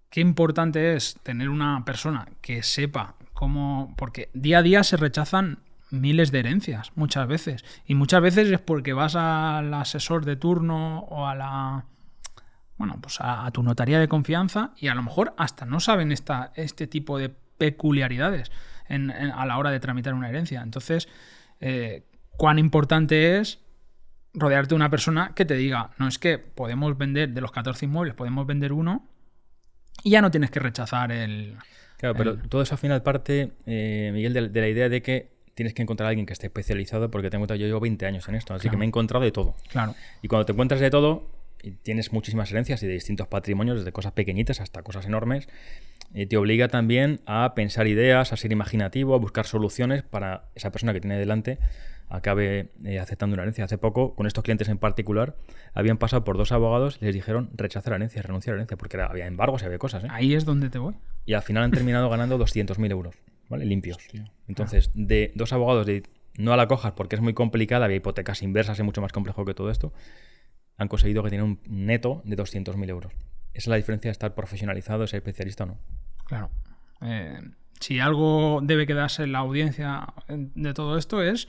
qué importante es tener una persona que sepa cómo... Porque día a día se rechazan miles de herencias, muchas veces. Y muchas veces es porque vas al asesor de turno o a la... Bueno, pues a tu notaría de confianza y a lo mejor hasta no saben este tipo de peculiaridades a la hora de tramitar una herencia. Entonces, cuán importante es rodearte de una persona que te diga, no, es que podemos vender, de los 14 inmuebles, podemos vender uno y ya no tienes que rechazar el... Claro, pero todo eso al final parte, Miguel, de la idea de que tienes que encontrar a alguien que esté especializado, porque yo llevo 20 años en esto, así que me he encontrado de todo. Claro. Y cuando te encuentras de todo, y tienes muchísimas herencias y de distintos patrimonios, desde cosas pequeñitas hasta cosas enormes, te obliga también a pensar ideas, a ser imaginativo, a buscar soluciones para esa persona que tiene delante acabe aceptando una herencia. Hace poco, con estos clientes en particular, habían pasado por 2 abogados y les dijeron rechaza la herencia, renuncia a la herencia, porque había embargos y había cosas. Ahí es donde te voy. Y al final han terminado ganando 200.000 euros, ¿vale? Limpios. Hostia. Entonces, de 2 abogados de no a la cojas porque es muy complicada, había hipotecas inversas, es mucho más complejo que todo esto, han conseguido que tienen un neto de 200.000 euros. Esa es la diferencia de estar profesionalizado, ser especialista o no. Claro. Si algo debe quedarse en la audiencia de todo esto es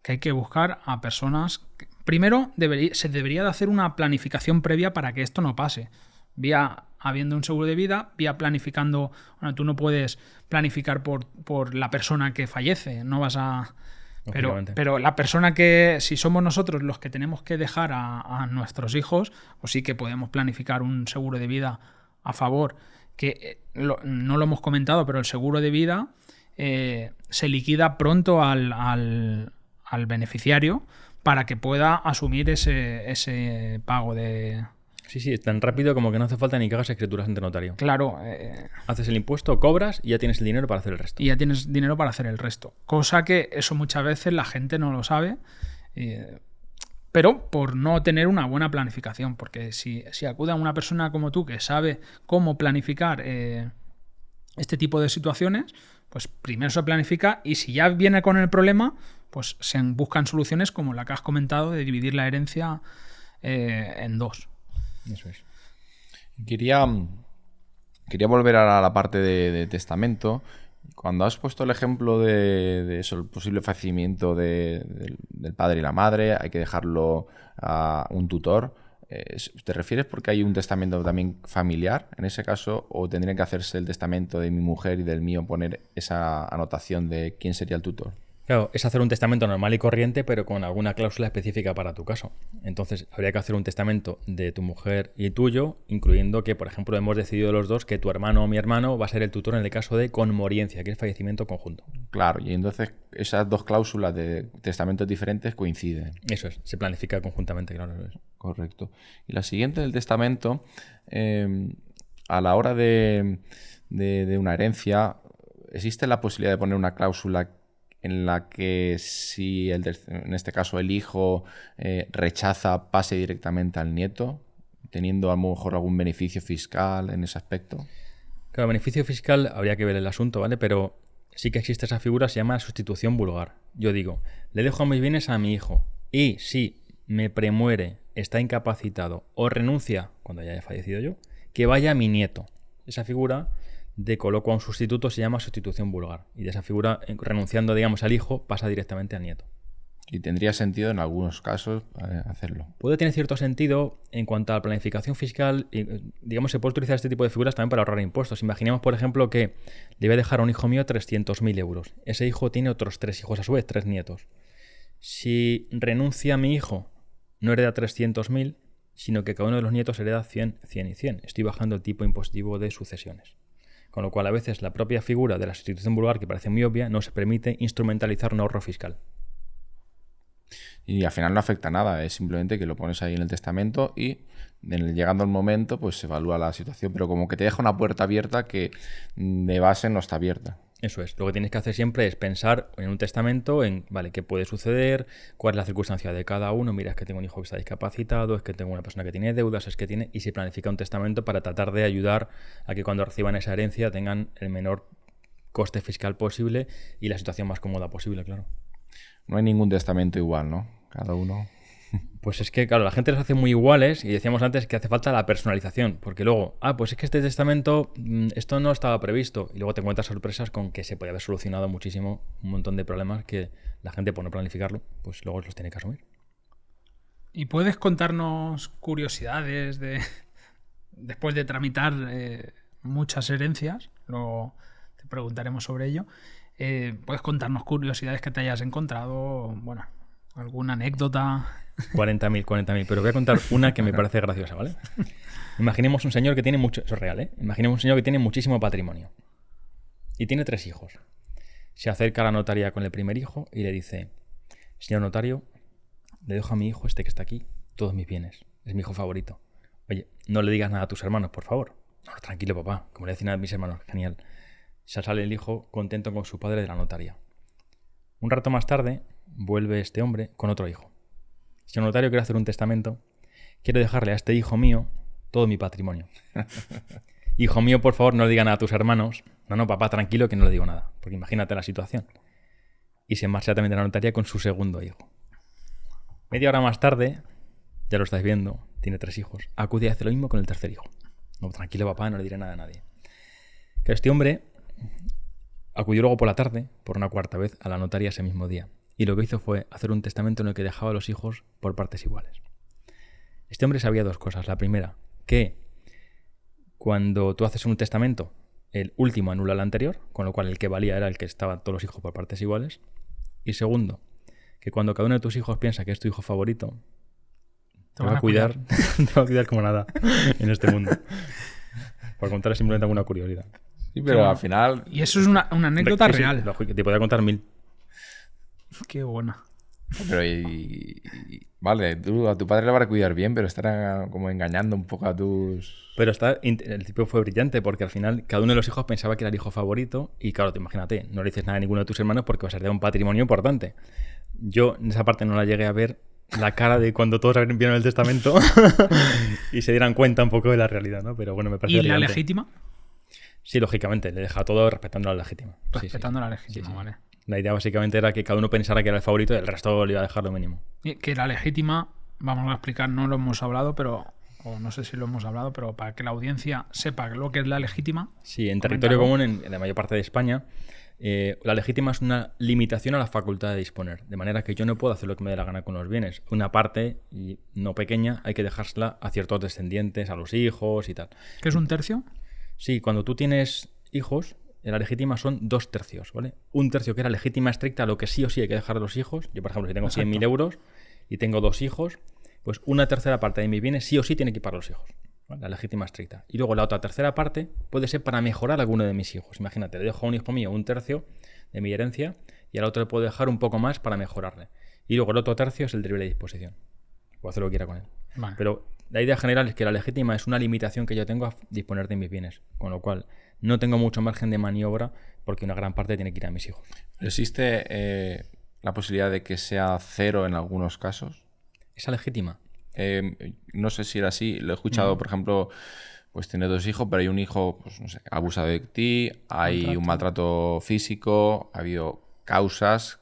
que hay que buscar a personas... Primero, se debería de hacer una planificación previa para que esto no pase. Vía habiendo un seguro de vida, vía planificando... Bueno, tú no puedes planificar por la persona que fallece, no vas a... Pero la persona que, si somos nosotros los que tenemos que dejar a nuestros hijos, pues sí que podemos planificar un seguro de vida a favor. Que no lo hemos comentado, pero el seguro de vida se liquida pronto al beneficiario para que pueda asumir ese pago de... Sí, es tan rápido como que no hace falta ni que hagas escrituras ante notario. Claro. Haces el impuesto, cobras y ya tienes el dinero para hacer el resto. Y ya tienes dinero para hacer el resto. Cosa que eso muchas veces la gente no lo sabe, pero por no tener una buena planificación. Porque si acude a una persona como tú que sabe cómo planificar este tipo de situaciones, pues primero se planifica y si ya viene con el problema, pues se buscan soluciones como la que has comentado de dividir la herencia en 2. Eso es. Quería volver a la parte de testamento Cuando has puesto el ejemplo de eso, el posible fallecimiento del padre y la madre, hay que dejarlo a un tutor. ¿Te refieres porque hay un testamento también familiar en ese caso? ¿O tendría que hacerse el testamento de mi mujer y del mío, poner esa anotación de quién sería el tutor? Claro, es hacer un testamento normal y corriente, pero con alguna cláusula específica para tu caso. Entonces, habría que hacer un testamento de tu mujer y tuyo, incluyendo que, por ejemplo, hemos decidido los dos que tu hermano o mi hermano va a ser el tutor en el caso de conmoriencia, que es fallecimiento conjunto. Claro, y entonces esas dos cláusulas de testamentos diferentes coinciden. Eso es, se planifica conjuntamente, claro. Correcto. Y la siguiente del testamento, a la hora de una herencia, ¿existe la posibilidad de poner una cláusula en la que si en este caso el hijo rechaza, pase directamente al nieto, teniendo a lo mejor algún beneficio fiscal en ese aspecto? Claro, beneficio fiscal habría que ver el asunto, ¿vale? Pero sí que existe esa figura, se llama sustitución vulgar. Yo digo, le dejo mis bienes a mi hijo y si me premuere, está incapacitado o renuncia, cuando ya haya fallecido yo, que vaya a mi nieto. Esa figura de coloco a un sustituto se llama sustitución vulgar. Y de esa figura, renunciando, digamos, al hijo, pasa directamente al nieto. Y tendría sentido en algunos casos hacerlo. Puede tener cierto sentido en cuanto a la planificación fiscal. Digamos, se puede utilizar este tipo de figuras también para ahorrar impuestos. Imaginemos, por ejemplo, que le voy a dejar a un hijo mío 300.000 euros. Ese hijo tiene otros 3 hijos, a su vez, 3 nietos. Si renuncia mi hijo, no hereda 300.000, sino que cada uno de los nietos hereda 100, 100 y 100. Estoy bajando el tipo impositivo de sucesiones. Con lo cual, a veces, la propia figura de la sustitución vulgar, que parece muy obvia, no se permite instrumentalizar un ahorro fiscal. Y al final no afecta nada, es simplemente que lo pones ahí en el testamento y llegando el momento pues se evalúa la situación, pero como que te deja una puerta abierta que de base no está abierta. Eso es, lo que tienes que hacer siempre es pensar en un testamento, en, vale, qué puede suceder, cuál es la circunstancia de cada uno, mira, es que tengo un hijo que está discapacitado, es que tengo una persona que tiene deudas, es que tiene, y se planifica un testamento para tratar de ayudar a que cuando reciban esa herencia tengan el menor coste fiscal posible y la situación más cómoda posible, claro. No hay ningún testamento igual, ¿no? Cada uno. Pues es que, claro, la gente los hace muy iguales y decíamos antes que hace falta la personalización, porque luego, pues es que este testamento, esto no estaba previsto, y luego te encuentras sorpresas con que se podía haber solucionado muchísimo un montón de problemas que la gente, por no planificarlo, pues luego los tiene que asumir. ¿Y puedes contarnos curiosidades después de tramitar muchas herencias? Luego te preguntaremos sobre ello. ¿Puedes contarnos curiosidades que te hayas encontrado? Bueno, alguna anécdota. 40.000, pero voy a contar una que me parece graciosa, ¿vale? Imaginemos un señor que tiene mucho, eso es real, ¿eh? Imaginemos un señor que tiene muchísimo patrimonio y tiene 3 hijos. Se acerca a la notaría con el primer hijo y le dice: señor notario, le dejo a mi hijo este que está aquí todos mis bienes, es mi hijo favorito. Oye, no le digas nada a tus hermanos, por favor. No, tranquilo, papá, como le decían a mis hermanos, genial. Se sale el hijo contento con su padre de la notaría. Un rato más tarde vuelve este hombre con otro hijo. Señor notario, quiero hacer un testamento. Quiero dejarle a este hijo mío todo mi patrimonio. Hijo mío, por favor, no le diga nada a tus hermanos. No, papá, tranquilo que no le digo nada. Porque imagínate la situación. Y se marcha también de la notaría con su segundo hijo. Media hora más tarde, ya lo estáis viendo, tiene 3 hijos. Acude y hace lo mismo con el tercer hijo. No, tranquilo, papá, no le diré nada a nadie. Que este hombre acudió luego por la tarde, por una 4ª vez, a la notaría ese mismo día. Y lo que hizo fue hacer un testamento en el que dejaba a los hijos por partes iguales. Este hombre sabía 2 cosas. La primera, que cuando tú haces un testamento, el último anula el anterior, con lo cual el que valía era el que estaban todos los hijos por partes iguales. Y segundo, que cuando cada uno de tus hijos piensa que es tu hijo favorito, te va a cuidar, te va a cuidar como nada en este mundo. Por contar simplemente alguna curiosidad. Sí, pero al final... Y eso es una anécdota real. Sí, te podría contar 1000. Qué buena. Pero vale, tú a tu padre le vas a cuidar bien, pero estará como engañando un poco a tus... Pero el tipo fue brillante porque al final cada uno de los hijos pensaba que era el hijo favorito y claro, te imagínate, no le dices nada a ninguno de tus hermanos porque vas a heredar un patrimonio importante. Yo en esa parte no la llegué a ver, la cara de cuando todos vieron el testamento y se dieran cuenta un poco de la realidad, ¿no? Pero bueno, me parece brillante. ¿Y la legítima? Sí, lógicamente, le deja todo respetando la legítima. Respetando la legítima, sí. Vale. La idea básicamente era que cada uno pensara que era el favorito y el resto le iba a dejar lo mínimo. Que la legítima, vamos a explicar, no lo hemos hablado, pero o no sé si lo hemos hablado, pero para que la audiencia sepa lo que es la legítima. Sí, en territorio común, en la mayor parte de España, la legítima es una limitación a la facultad de disponer, de manera que yo no puedo hacer lo que me dé la gana con los bienes. Una parte, y no pequeña, hay que dejársela a ciertos descendientes, a los hijos y tal. ¿Qué es un tercio? Sí, cuando tú tienes hijos, la legítima son 2/3, ¿vale? Un tercio que era legítima estricta, lo que sí o sí hay que dejar a los hijos. Yo, por ejemplo, si tengo 100.000 euros y tengo 2 hijos, pues una tercera parte de mis bienes sí o sí tiene que ir para los hijos, ¿vale? La legítima estricta. Y luego la otra tercera parte puede ser para mejorar a alguno de mis hijos. Imagínate, le dejo a un hijo mío un tercio de mi herencia y al otro le puedo dejar un poco más para mejorarle. Y luego el otro tercio es el de libre disposición. Puedo hacer lo que quiera con él. Vale. Pero la idea general es que la legítima es una limitación que yo tengo a disponer de mis bienes, con lo cual no tengo mucho margen de maniobra porque una gran parte tiene que ir a mis hijos. ¿Existe la posibilidad de que sea cero en algunos casos? ¿Esa legítima? No sé si era así. Lo he escuchado, por ejemplo, pues tiene 2 hijos, pero hay un hijo, pues no sé, abusado de ti, hay un maltrato físico, ha habido causas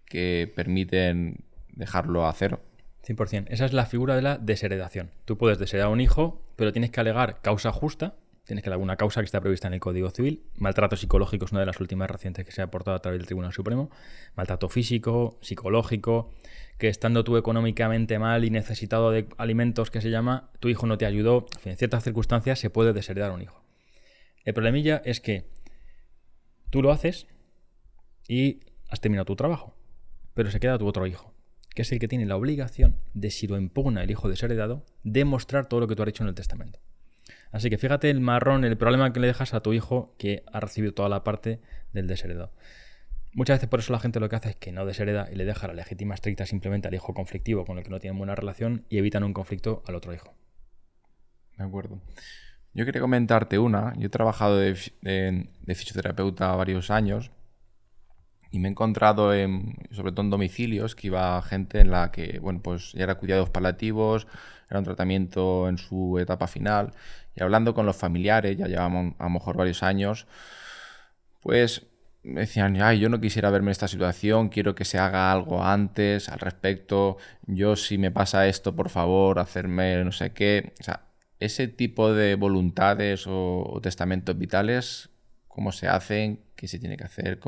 que permiten dejarlo a cero. 100%. Esa es la figura de la desheredación. Tú puedes desheredar a un hijo, pero tienes que alegar causa justa. Tienes que alegar una causa que está prevista en el Código Civil. Maltrato psicológico es una de las últimas recientes que se ha aportado a través del Tribunal Supremo. Maltrato físico, psicológico, que estando tú económicamente mal y necesitado de alimentos, que se llama, tu hijo no te ayudó. En fin, en ciertas circunstancias se puede desheredar a un hijo. El problemilla es que tú lo haces y has terminado tu trabajo, pero se queda tu otro hijo, que es el que tiene la obligación de, si lo impugna el hijo desheredado, demostrar todo lo que tú has hecho en el testamento. Así que fíjate el marrón, el problema que le dejas a tu hijo que ha recibido toda la parte del desheredado. Muchas veces por eso la gente lo que hace es que no deshereda y le deja la legítima estricta simplemente al hijo conflictivo con el que no tienen buena relación y evitan un conflicto al otro hijo. De acuerdo. Yo quería comentarte una. Yo he trabajado de fisioterapeuta varios años y me he encontrado sobre todo en domicilios que iba gente en la que, bueno, pues ya era cuidados paliativos, era un tratamiento en su etapa final, y hablando con los familiares, ya llevamos a lo mejor varios años, pues me decían, ay, yo no quisiera verme en esta situación, quiero que se haga algo antes al respecto, yo si me pasa esto, por favor, hacerme no sé qué. O sea, ese tipo de voluntades o testamentos vitales, ¿cómo se hacen? ¿Qué se tiene que hacer?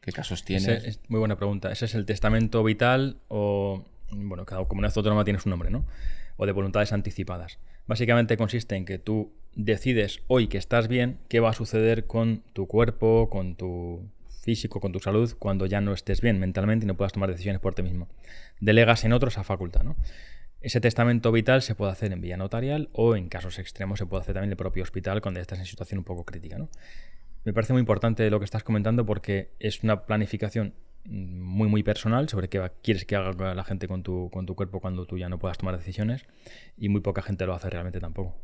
¿Qué casos tienes? Es muy buena pregunta. ¿Ese es el testamento vital o, bueno, cada comunidad autónoma tiene su nombre, ¿no? O de voluntades anticipadas. Básicamente consiste en que tú decides hoy que estás bien, qué va a suceder con tu cuerpo, con tu físico, con tu salud, cuando ya no estés bien mentalmente y no puedas tomar decisiones por ti mismo. Delegas en otros esa facultad, ¿no? Ese testamento vital se puede hacer en vía notarial o, en casos extremos, se puede hacer también en el propio hospital cuando estás en situación un poco crítica, ¿no? Me parece muy importante lo que estás comentando porque es una planificación muy, muy personal sobre qué quieres que haga la gente con tu cuerpo cuando tú ya no puedas tomar decisiones, y muy poca gente lo hace realmente tampoco.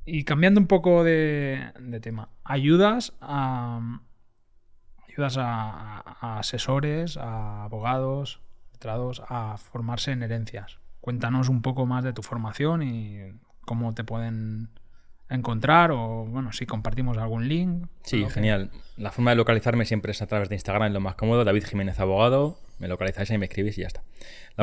Y cambiando un poco de tema, ayudas a asesores, a abogados, letrados, a formarse en herencias. Cuéntanos un poco más de tu formación y cómo te pueden encontrar, o bueno, si compartimos algún link. Sí, genial. La forma de localizarme siempre es a través de Instagram, es lo más cómodo. David Jiménez Abogado, me localizáis y me escribís y ya está.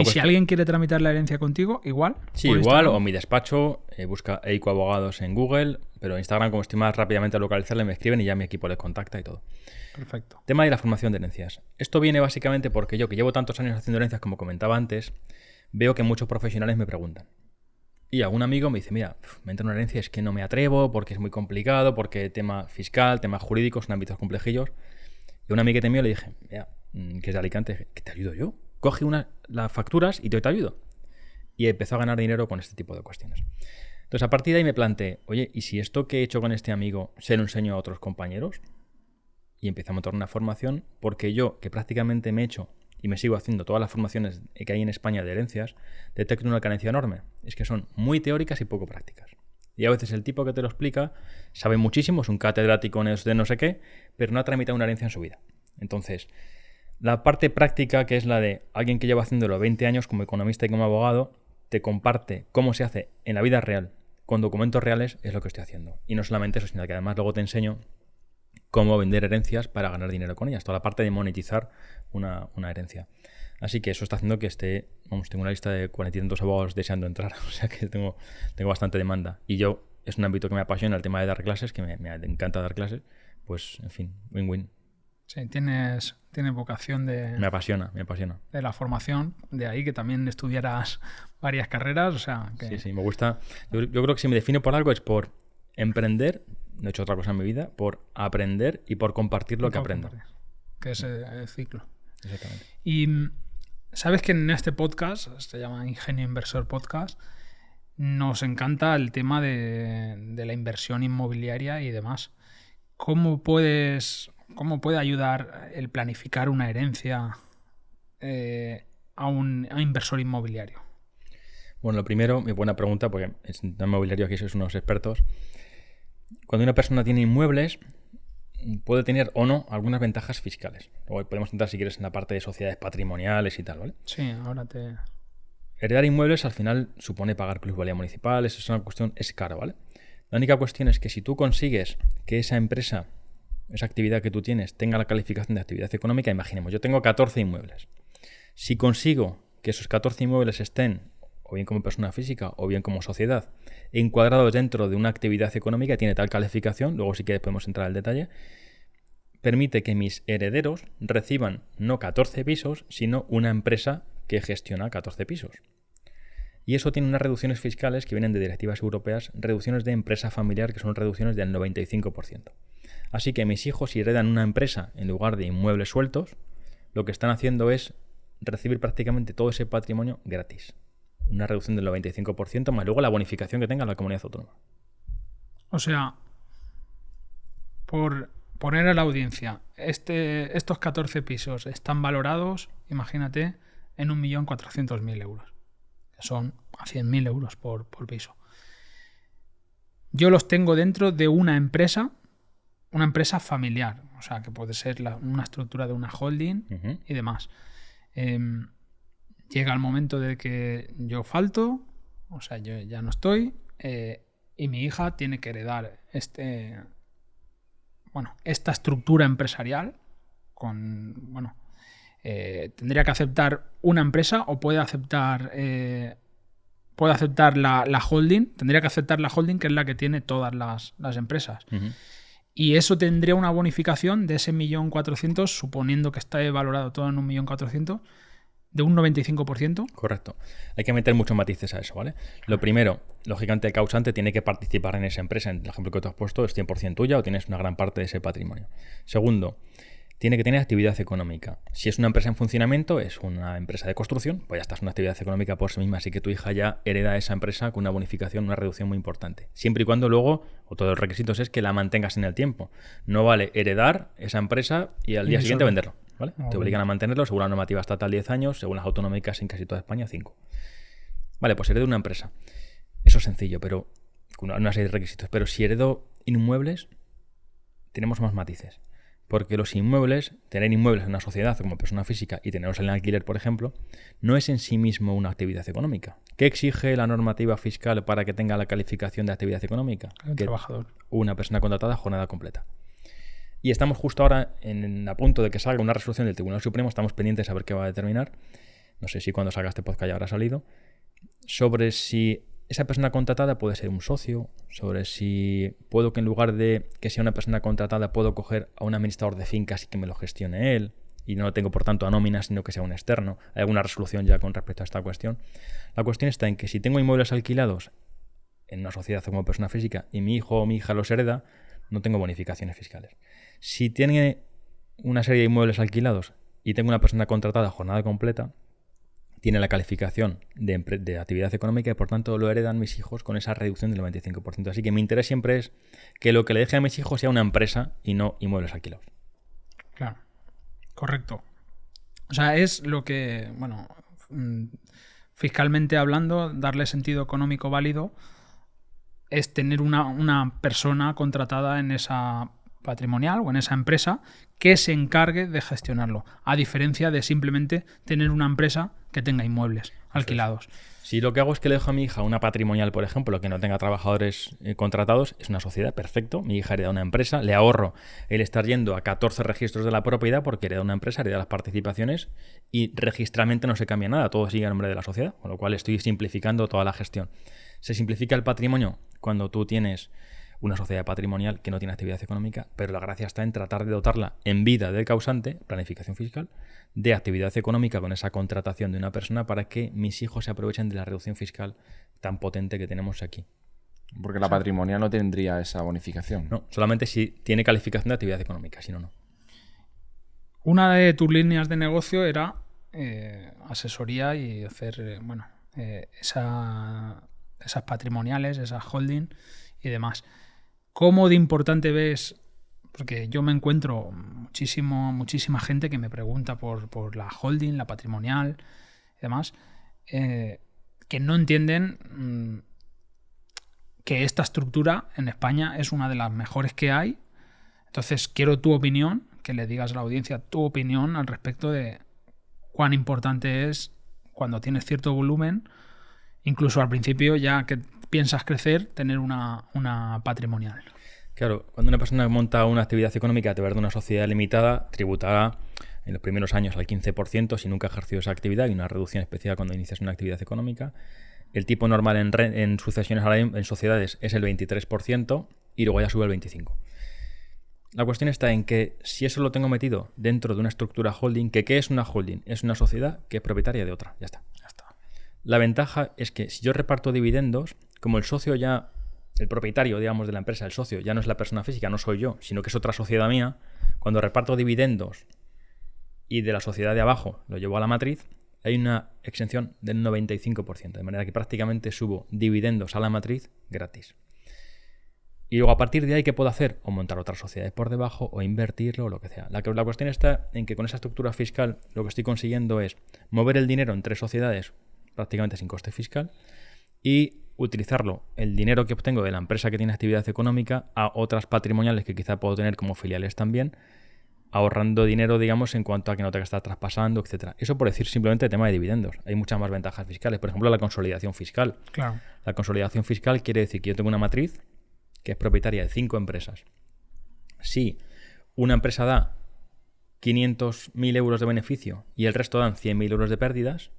Si alguien quiere tramitar la herencia contigo, igual. Sí, igual, o mi despacho, busca Eico Abogados en Google, pero en Instagram, como estoy más rápidamente a localizarle, me escriben y ya mi equipo les contacta y todo. Perfecto. Tema de la formación de herencias. Esto viene básicamente porque yo, que llevo tantos años haciendo herencias, como comentaba antes, veo que muchos profesionales me preguntan. Y algún amigo me dice, mira, me entra una herencia, es que no me atrevo, porque es muy complicado, porque tema fiscal, temas jurídicos, son ámbitos complejillos. Y a un amiguete mío le dije, mira, que es de Alicante, que te ayudo yo. Coge las facturas y te ayudo. Y empezó a ganar dinero con este tipo de cuestiones. Entonces, a partir de ahí me planteé, oye, ¿y si esto que he hecho con este amigo se lo enseño a otros compañeros? Y empecé a montar una formación, porque yo, que prácticamente me he hecho y me sigo haciendo todas las formaciones que hay en España de herencias, detecto una carencia enorme. Es que son muy teóricas y poco prácticas. Y a veces el tipo que te lo explica sabe muchísimo, es un catedrático de no sé qué, pero no ha tramitado una herencia en su vida. Entonces, la parte práctica, que es la de alguien que lleva haciéndolo 20 años como economista y como abogado, te comparte cómo se hace en la vida real, con documentos reales, es lo que estoy haciendo. Y no solamente eso, sino que además luego te enseño cómo vender herencias para ganar dinero con ellas, toda la parte de monetizar una herencia. Así que eso está haciendo que tengo una lista de 40 y tantos abogados deseando entrar. O sea que tengo bastante demanda. Y yo, es un ámbito que me apasiona, el tema de dar clases, que me encanta dar clases. Pues, en fin, win-win. Sí, tienes vocación de... Me apasiona. De la formación, de ahí que también estudiaras varias carreras, o sea... Que... Sí, me gusta. Yo creo que si me defino por algo es por emprender, no he hecho otra cosa en mi vida, por aprender y por compartir lo que aprendo. Que es el ciclo. Exactamente. Y sabes que en este podcast, se llama Ingenio Inversor Podcast, nos encanta el tema de la inversión inmobiliaria y demás. ¿Cómo puede ayudar el planificar una herencia a un inversor inmobiliario? Bueno, lo primero, muy buena pregunta, porque en inmobiliario aquí sois unos expertos. Cuando una persona tiene inmuebles, puede tener o no algunas ventajas fiscales. Luego podemos entrar, si quieres, en la parte de sociedades patrimoniales y tal, ¿vale? Sí, ahora te... Heredar inmuebles al final supone pagar plusvalía municipal, eso es una cuestión, es caro, ¿vale? La única cuestión es que si tú consigues que esa empresa, esa actividad que tú tienes, tenga la calificación de actividad económica, imaginemos, yo tengo 14 inmuebles. Si consigo que esos 14 inmuebles estén, o bien como persona física, o bien como sociedad, encuadrados dentro de una actividad económica, tiene tal calificación, luego si quieres podemos entrar al detalle, permite que mis herederos reciban no 14 pisos, sino una empresa que gestiona 14 pisos. Y eso tiene unas reducciones fiscales que vienen de directivas europeas, reducciones de empresa familiar que son reducciones del 95%. Así que mis hijos, si heredan una empresa en lugar de inmuebles sueltos, lo que están haciendo es recibir prácticamente todo ese patrimonio gratis. Una reducción del 95% más luego la bonificación que tenga la comunidad autónoma. O sea, por poner a la audiencia, estos 14 pisos están valorados, imagínate, en 1.400.000 euros. Son a 100.000 euros por piso. Yo los tengo dentro de una empresa familiar, o sea, que puede ser una estructura de una holding y demás. Llega el momento de que yo falto, o sea, yo ya no estoy, y mi hija tiene que heredar esta estructura empresarial tendría que aceptar una empresa o puede aceptar la holding. Tendría que aceptar la holding, que es la que tiene todas las empresas. Y eso tendría una bonificación de ese 1.400.000, suponiendo que está valorado todo en 1.400.000, de un 95%. Correcto. Hay que meter muchos matices a eso, ¿vale? Lo primero, lógicamente el causante tiene que participar en esa empresa. En el ejemplo que tú has puesto es 100% tuya o tienes una gran parte de ese patrimonio. Segundo, tiene que tener actividad económica. Si es una empresa en funcionamiento, es una empresa de construcción, pues ya está, es una actividad económica por sí misma, así que tu hija ya hereda esa empresa con una bonificación, una reducción muy importante. Siempre y cuando luego, otro de los requisitos es que la mantengas en el tiempo. No vale heredar esa empresa y al día siguiente venderlo, ¿vale? Te obligan a mantenerlo, según la normativa estatal 10 años, según las autonómicas en casi toda España 5. Vale, pues heredo una empresa. Eso es sencillo, pero con una serie de requisitos. Pero si heredo inmuebles, tenemos más matices. Porque los inmuebles, tener inmuebles en una sociedad como persona física y tenerlos en alquiler, por ejemplo, no es en sí mismo una actividad económica. ¿Qué exige la normativa fiscal para que tenga la calificación de actividad económica? El trabajador. Una persona contratada, jornada completa. Y estamos justo ahora a punto de que salga una resolución del Tribunal Supremo, estamos pendientes a ver qué va a determinar, no sé si cuando salga este podcast ya habrá salido, sobre si esa persona contratada puede ser un socio, sobre si puedo que en lugar de que sea una persona contratada puedo coger a un administrador de fincas y que me lo gestione él y no lo tengo por tanto a nómina sino que sea un externo. Hay alguna resolución ya con respecto a esta cuestión. La cuestión está en que si tengo inmuebles alquilados en una sociedad como persona física y mi hijo o mi hija los hereda, no tengo bonificaciones fiscales. Si tiene una serie de inmuebles alquilados y tengo una persona contratada a jornada completa, tiene la calificación de actividad económica y por tanto lo heredan mis hijos con esa reducción del 95%. Así que mi interés siempre es que lo que le deje a mis hijos sea una empresa y no inmuebles alquilados. Claro, correcto. O sea, es lo que, fiscalmente hablando, darle sentido económico válido es tener una persona contratada en esa patrimonial o en esa empresa que se encargue de gestionarlo, a diferencia de simplemente tener una empresa que tenga inmuebles alquilados. Si lo que hago es que le dejo a mi hija una patrimonial, por ejemplo, que no tenga trabajadores contratados, es una sociedad, perfecto. Mi hija hereda una empresa, le ahorro el estar yendo a 14 registros de la propiedad porque hereda una empresa, hereda las participaciones y registralmente no se cambia nada, todo sigue a nombre de la sociedad, con lo cual estoy simplificando toda la gestión. Se simplifica el patrimonio cuando tú tienes una sociedad patrimonial que no tiene actividad económica, pero la gracia está en tratar de dotarla en vida del causante, planificación fiscal, de actividad económica con esa contratación de una persona para que mis hijos se aprovechen de la reducción fiscal tan potente que tenemos aquí. Porque la patrimonial no tendría esa bonificación. No, solamente si tiene calificación de actividad económica, si no, no. Una de tus líneas de negocio era asesoría y hacer esas patrimoniales, esas holding y demás. ¿Cómo de importante ves? Porque yo me encuentro muchísima gente que me pregunta por la holding, la patrimonial y demás, que no entienden que esta estructura en España es una de las mejores que hay. Entonces quiero tu opinión, que le digas a la audiencia tu opinión al respecto de cuán importante es cuando tienes cierto volumen, incluso al principio ya que piensas crecer, tener una patrimonial. Claro, cuando una persona monta una actividad económica a través de una sociedad limitada, tributará en los primeros años al 15% si nunca ha ejercido esa actividad y una reducción especial cuando inicias una actividad económica. El tipo normal en sucesiones en sociedades es el 23% y luego ya sube al 25%. La cuestión está en que si eso lo tengo metido dentro de una estructura holding, ¿qué es una holding? Es una sociedad que es propietaria de otra. Ya está. La ventaja es que si yo reparto dividendos, como el socio ya, el propietario, digamos, de la empresa, el socio, ya no es la persona física, no soy yo, sino que es otra sociedad mía, cuando reparto dividendos y de la sociedad de abajo lo llevo a la matriz, hay una exención del 95%, de manera que prácticamente subo dividendos a la matriz gratis. Y luego a partir de ahí, ¿qué puedo hacer? O montar otras sociedades por debajo, o invertirlo, o lo que sea. La cuestión está en que con esa estructura fiscal lo que estoy consiguiendo es mover el dinero entre sociedades prácticamente sin coste fiscal y utilizarlo, el dinero que obtengo de la empresa que tiene actividad económica, a otras patrimoniales que quizá puedo tener como filiales también, ahorrando dinero, digamos, en cuanto a que no tenga que estar traspasando, etcétera. Eso por decir simplemente el tema de dividendos. Hay muchas más ventajas fiscales. Por ejemplo, la consolidación fiscal. Claro. La consolidación fiscal quiere decir que yo tengo una matriz que es propietaria de 5 empresas. Si una empresa da 500.000 euros de beneficio y el resto dan 100.000 euros de pérdidas,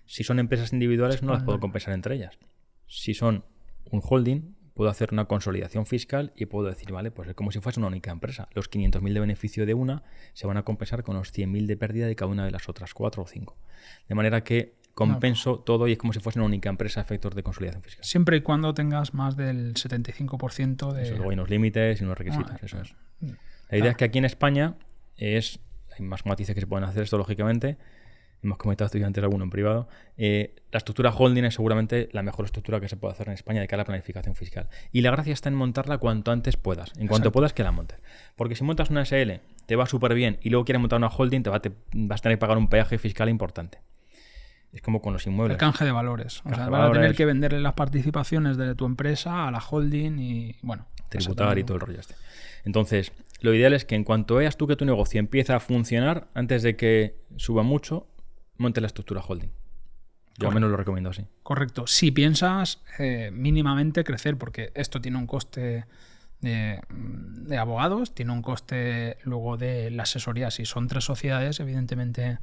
si son empresas individuales no las puedo compensar entre ellas. Si son un holding, puedo hacer una consolidación fiscal y puedo decir, vale, pues es como si fuese una única empresa. Los 500.000 de beneficio de una se van a compensar con los 100.000 de pérdida de cada una de las otras 4 o 5. De manera que compenso todo y es como si fuese una única empresa a efectos de consolidación fiscal. Siempre y cuando tengas más del 75% de... Eso, luego hay unos límites y unos requisitos, eso es. La idea es que aquí en España hay más matices que se pueden hacer esto, lógicamente. Hemos comentado estudiantes alguno en privado. La estructura holding es seguramente la mejor estructura que se puede hacer en España de cara a la planificación fiscal. Y la gracia está en montarla cuanto antes puedas. En cuanto puedas, que la montes. Porque si montas una SL, te va súper bien y luego quieres montar una holding, vas a tener que pagar un peaje fiscal importante. Es como con los inmuebles. El canje de valores. O sea, vas a tener que venderle las participaciones de tu empresa a la holding y, bueno... tributar y todo el rollo este. Entonces, lo ideal es que en cuanto veas tú que tu negocio empieza a funcionar, antes de que suba mucho, monte la estructura holding. Yo al menos lo recomiendo así. Correcto. Si piensas mínimamente crecer, porque esto tiene un coste de abogados, tiene un coste luego de la asesoría. Si son 3 sociedades, evidentemente,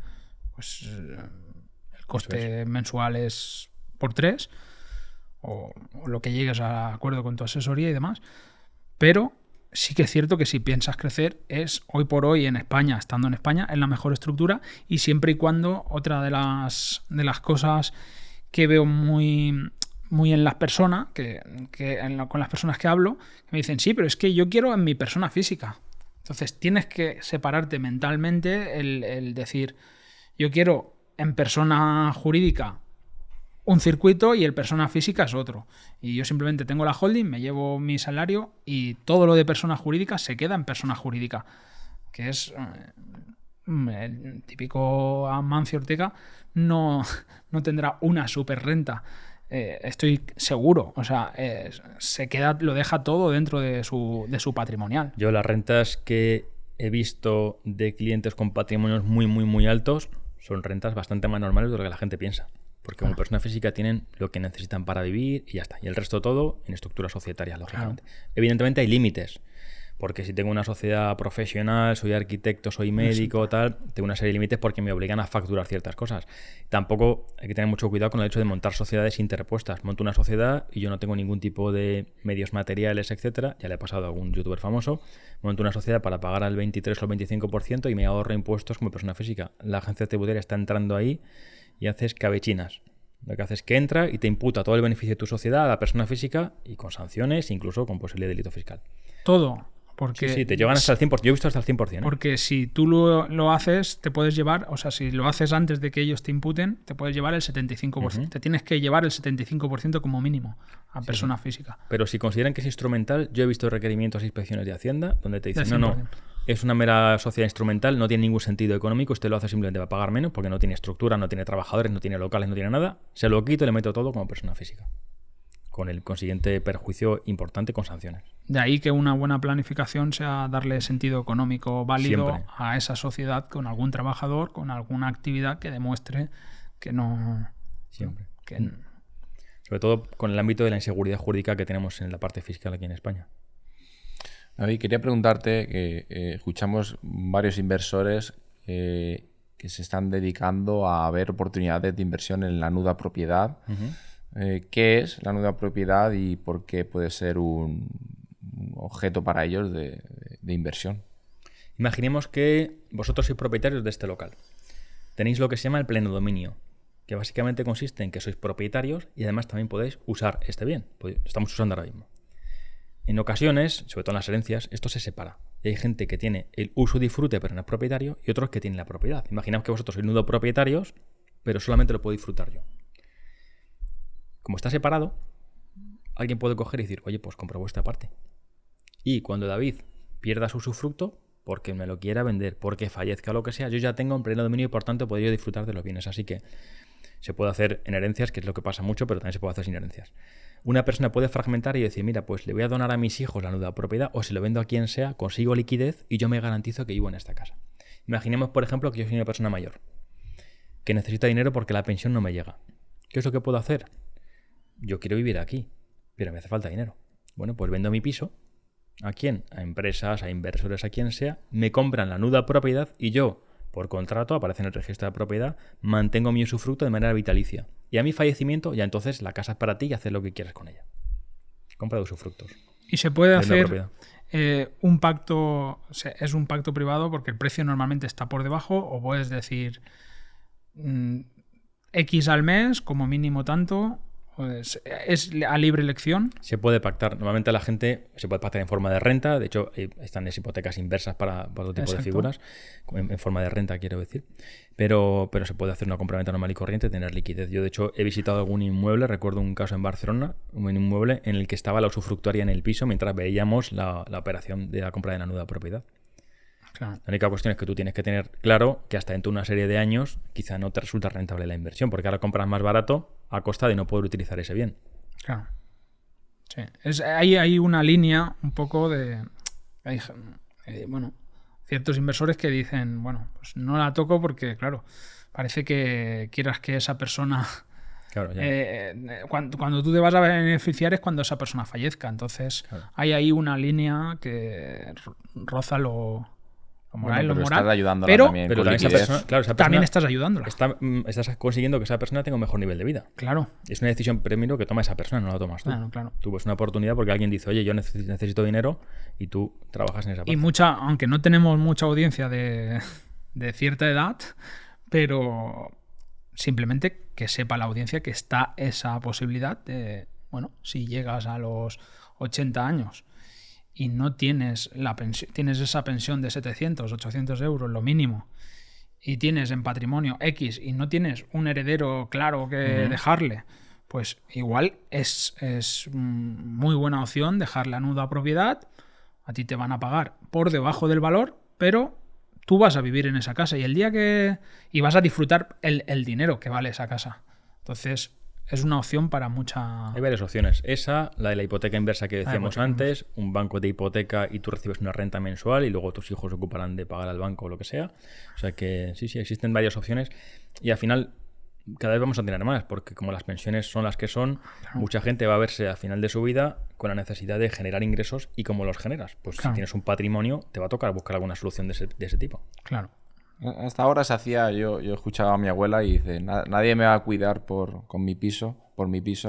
pues el coste mensual es por 3 o lo que llegues a acuerdo con tu asesoría y demás. Pero sí que es cierto que si piensas crecer es hoy por hoy en España, estando en España, es la mejor estructura y siempre y cuando otra de las cosas que veo muy en las personas, con las personas que hablo, que me dicen, sí, pero es que yo quiero en mi persona física. Entonces tienes que separarte mentalmente el decir, yo quiero en persona jurídica un circuito y el persona física es otro. Y yo simplemente tengo la holding, me llevo mi salario y todo lo de persona jurídica se queda en persona jurídica. Que es el típico Amancio Ortega no tendrá una super renta estoy seguro. O sea, lo deja todo dentro de su patrimonial. Yo las rentas que he visto de clientes con patrimonios muy, muy, muy altos son rentas bastante más normales de lo que la gente piensa. Porque como persona física tienen lo que necesitan para vivir y ya está. Y el resto todo en estructuras societarias, lógicamente. Evidentemente hay límites. Porque si tengo una sociedad profesional, soy arquitecto, soy médico, tal, tengo una serie de límites porque me obligan a facturar ciertas cosas. Tampoco hay que tener mucho cuidado con el hecho de montar sociedades interpuestas. Monto una sociedad y yo no tengo ningún tipo de medios materiales, etcétera. Ya le ha pasado a algún youtuber famoso. Monto una sociedad para pagar al 23 o el 25% y me ahorro impuestos como persona física. La agencia tributaria está entrando ahí y haces cabechinas. Lo que hace es que entra y te imputa todo el beneficio de tu sociedad a la persona física y con sanciones, incluso con posible delito fiscal. Todo. Porque sí, te llevan hasta el 100%. Yo he visto hasta el 100%. ¿eh? Porque si tú lo haces, te puedes llevar, o sea, si lo haces antes de que ellos te imputen, te puedes llevar el 75%. Te tienes que llevar el 75% como mínimo a persona física. Pero si consideran que es instrumental, yo he visto requerimientos e inspecciones de Hacienda donde te dicen, no, es una mera sociedad instrumental, no tiene ningún sentido económico, usted lo hace simplemente para pagar menos porque no tiene estructura, no tiene trabajadores, no tiene locales, no tiene nada. Se lo quito y le meto todo como persona física. Con el consiguiente perjuicio importante con sanciones. De ahí que una buena planificación sea darle sentido económico válido Siempre. a esa sociedad con algún trabajador, con alguna actividad que demuestre que no... Siempre. Que... Sobre todo con el ámbito de la inseguridad jurídica que tenemos en la parte fiscal aquí en España. David, quería preguntarte que escuchamos varios inversores que se están dedicando a ver oportunidades de inversión en la nuda propiedad. ¿Qué es la nuda propiedad y por qué puede ser un objeto para ellos de inversión? Imaginemos que vosotros sois propietarios de este local. Tenéis lo que se llama el pleno dominio, que básicamente consiste en que sois propietarios y además también podéis usar este bien. Estamos usando ahora mismo. En ocasiones, sobre todo en las herencias, esto se separa. Y hay gente que tiene el uso y disfrute pero no es propietario y otros que tienen la propiedad. Imaginemos que vosotros sois nudo propietarios, pero solamente lo puedo disfrutar yo. Como está separado, alguien puede coger y decir, oye, pues compro vuestra parte. Y cuando David pierda su usufructo, porque me lo quiera vender, porque fallezca o lo que sea, yo ya tengo un pleno dominio y por tanto podría disfrutar de los bienes. Así que se puede hacer en herencias, que es lo que pasa mucho, pero también se puede hacer sin herencias. Una persona puede fragmentar y decir, mira, pues le voy a donar a mis hijos la nuda propiedad o se lo vendo a quien sea, consigo liquidez y yo me garantizo que vivo en esta casa. Imaginemos, por ejemplo, que yo soy una persona mayor que necesita dinero porque la pensión no me llega. ¿Qué es lo que puedo hacer? Yo quiero vivir aquí, pero me hace falta dinero. Bueno, pues vendo mi piso. ¿A quién? A empresas, a inversores, a quien sea. Me compran la nuda propiedad y yo, por contrato, aparece en el registro de propiedad, mantengo mi usufructo de manera vitalicia. Y a mi fallecimiento, ya entonces la casa es para ti y haces lo que quieras con ella. Compra de usufructos. Y se puede hacer un pacto, es un pacto privado porque el precio normalmente está por debajo, o puedes decir X al mes, como mínimo tanto. Pues es a libre elección. Se puede pactar. Normalmente la gente se puede pactar en forma de renta. De hecho, están las hipotecas inversas para otro tipo de figuras. En forma de renta, quiero decir. Pero se puede hacer una compraventa normal y corriente, tener liquidez. Yo, de hecho, he visitado algún inmueble. Recuerdo un caso en Barcelona, un inmueble en el que estaba la usufructuaria en el piso mientras veíamos la operación de la compra de la nuda propiedad. Claro. La única cuestión es que tú tienes que tener claro que hasta dentro de una serie de años quizá no te resulta rentable la inversión, porque ahora compras más barato a costa de no poder utilizar ese bien. Claro. Sí. Hay una línea un poco de... bueno, ciertos inversores que dicen, bueno, pues no la toco porque, claro, parece que quieras que esa persona... Claro, cuando tú te vas a beneficiar es cuando esa persona fallezca. Entonces hay ahí una línea que roza lo moral, bueno, lo moral. Estás ayudándola pero también esa persona, también estás ayudándola. Estás consiguiendo que esa persona tenga un mejor nivel de vida. Claro. Es una decisión primero que toma esa persona, no la tomas tú. Claro. Tú ves una oportunidad porque alguien dice, oye, yo necesito dinero y tú trabajas en esa parte. Y aunque no tenemos mucha audiencia de cierta edad, pero simplemente que sepa la audiencia que está esa posibilidad de, bueno, si llegas a los 80 años y no tienes tienes esa pensión de 700, 800 euros, lo mínimo, y tienes en patrimonio X y no tienes un heredero claro que dejarle, pues igual es muy buena opción dejar la nuda propiedad. A ti te van a pagar por debajo del valor, pero tú vas a vivir en esa casa y el día y vas a disfrutar el dinero que vale esa casa. Entonces, es una opción para mucha... Hay varias opciones. Esa, la de la hipoteca inversa que decíamos antes, un banco de hipoteca y tú recibes una renta mensual y luego tus hijos se ocuparán de pagar al banco o lo que sea. O sea que sí, existen varias opciones y al final cada vez vamos a tener más, porque como las pensiones son las que son, mucha gente va a verse al final de su vida con la necesidad de generar ingresos y cómo los generas. Pues si tienes un patrimonio, te va a tocar buscar alguna solución de ese tipo. Claro. Hasta ahora se hacía, yo escuchaba a mi abuela y dice, nadie me va a cuidar por mi piso,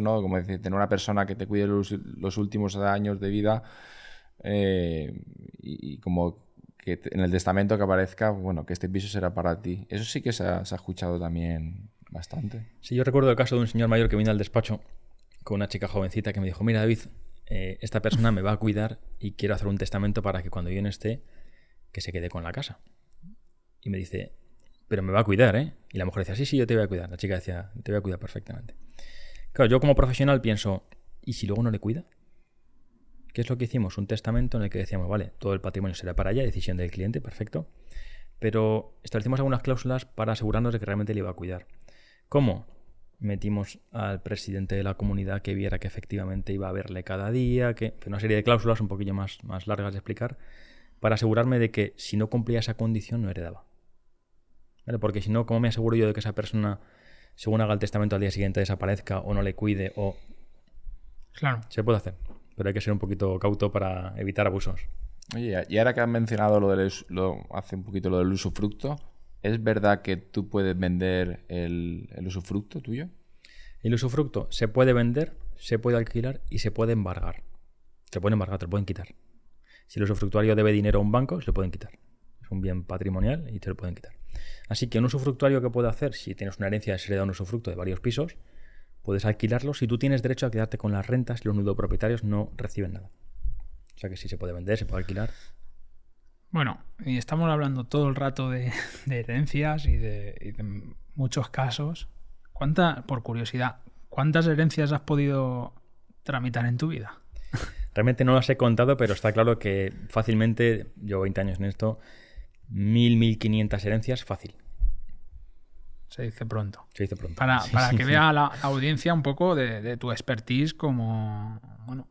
¿no? Como dice, tener una persona que te cuide los últimos años de vida y como que en el testamento que aparezca, bueno, que este piso será para ti. Eso sí que se ha escuchado también bastante. Sí, yo recuerdo el caso de un señor mayor que vino al despacho con una chica jovencita que me dijo, mira David, esta persona me va a cuidar y quiero hacer un testamento para que cuando yo no esté, que se quede con la casa. Y me dice, pero me va a cuidar, ¿eh? Y la mujer decía, sí, yo te voy a cuidar. La chica decía, te voy a cuidar perfectamente. Claro, yo como profesional pienso, ¿y si luego no le cuida? ¿Qué es lo que hicimos? Un testamento en el que decíamos, vale, todo el patrimonio será para ella, decisión del cliente, perfecto. Pero establecimos algunas cláusulas para asegurarnos de que realmente le iba a cuidar. ¿Cómo? Metimos al presidente de la comunidad que viera que efectivamente iba a verle cada día, que una serie de cláusulas un poquillo más largas de explicar, para asegurarme de que si no cumplía esa condición no heredaba. ¿Vale? Porque si no, ¿cómo me aseguro yo de que esa persona, según haga el testamento al día siguiente, desaparezca o no le cuide? O... Claro. Se puede hacer, pero hay que ser un poquito cauto para evitar abusos. Oye, y ahora que has mencionado hace un poquito lo del usufructo, ¿es verdad que tú puedes vender el usufructo tuyo? El usufructo se puede vender, se puede alquilar y se puede embargar. Se puede embargar, te lo pueden quitar. Si el usufructuario debe dinero a un banco, se lo pueden quitar. Es un bien patrimonial y te lo pueden quitar. Así que un usufructuario que puede hacer, si tienes una herencia, se le da un usufructo de varios pisos, puedes alquilarlo si tú tienes derecho a quedarte con las rentas y los nudopropietarios no reciben nada. O sea que sí se puede vender, se puede alquilar. Bueno, y estamos hablando todo el rato de herencias y de muchos casos. Por curiosidad, ¿cuántas herencias has podido tramitar en tu vida? Realmente no las he contado, pero está claro que fácilmente, llevo 20 años en esto, 1.500 herencias, fácil. Se dice pronto. Se dice pronto. Para que vea la audiencia un poco de tu expertise como... bueno.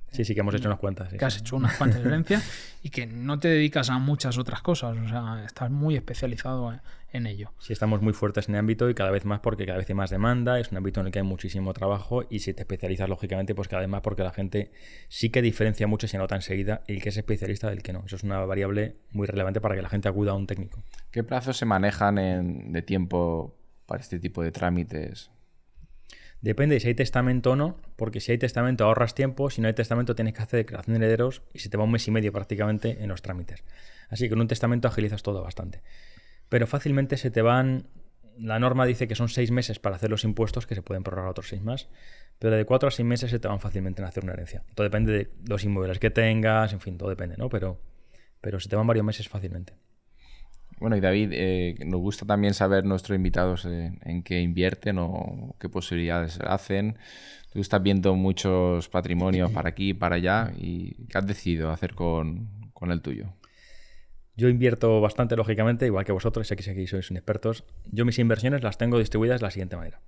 Sí, que hemos hecho unas cuantas. Que has hecho unas cuantas herencias y que no te dedicas a muchas otras cosas. O sea, estás muy especializado en ello. Sí, estamos muy fuertes en el ámbito y cada vez más porque cada vez hay más demanda. Es un ámbito en el que hay muchísimo trabajo y si te especializas, lógicamente, pues cada vez más porque la gente sí que diferencia mucho y se nota enseguida el que es especialista del que no. Eso es una variable muy relevante para que la gente acuda a un técnico. ¿Qué plazos se manejan de tiempo para este tipo de trámites? Depende de si hay testamento o no, porque si hay testamento ahorras tiempo, si no hay testamento tienes que hacer declaración de herederos y se te va 1 mes y medio prácticamente en los trámites. Así que en un testamento agilizas todo bastante. Pero fácilmente se te van... La norma dice que son 6 meses para hacer los impuestos, que se pueden prorrogar otros 6 más, pero de 4 a 6 meses se te van fácilmente en hacer una herencia. Todo depende de los inmuebles que tengas, en fin, todo depende, ¿no? Pero se te van varios meses fácilmente. Bueno, y David, nos gusta también saber nuestros invitados en qué invierten o qué posibilidades hacen. Tú estás viendo muchos patrimonios para aquí y para allá y ¿qué has decidido hacer con el tuyo? Yo invierto bastante, lógicamente, igual que vosotros, sé que aquí sois expertos. Yo mis inversiones las tengo distribuidas de la siguiente manera.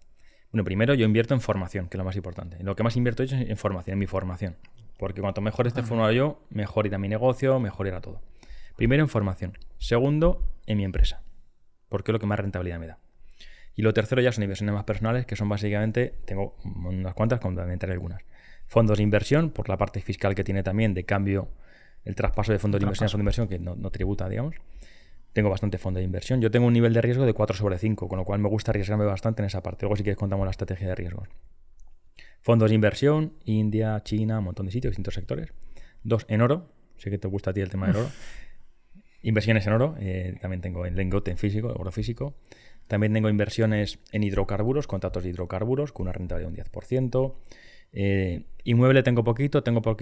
Bueno, primero yo invierto en formación, que es lo más importante. Lo que más invierto es en formación, en mi formación. Porque cuanto mejor esté formado yo, mejor irá mi negocio, mejor irá todo. Primero en formación. Segundo, en mi empresa. Porque es lo que más rentabilidad me da. Y lo tercero ya son inversiones más personales, que son básicamente, tengo unas cuantas, complementaré algunas. Fondos de inversión, por la parte fiscal que tiene también, de cambio, el traspaso de fondos de inversión a fondos de inversión, que no tributa, digamos. Tengo bastante fondo de inversión. Yo tengo un nivel de riesgo de 4/5, con lo cual me gusta arriesgarme bastante en esa parte. Luego si quieres contamos la estrategia de riesgos. Fondos de inversión, India, China, un montón de sitios, distintos sectores. 2 en oro. Sé que te gusta a ti el tema del oro. Inversiones en oro, también tengo en lingote, en físico, oro físico. También tengo inversiones en hidrocarburos, contratos de hidrocarburos, con una rentabilidad de un 10%. Inmueble tengo poco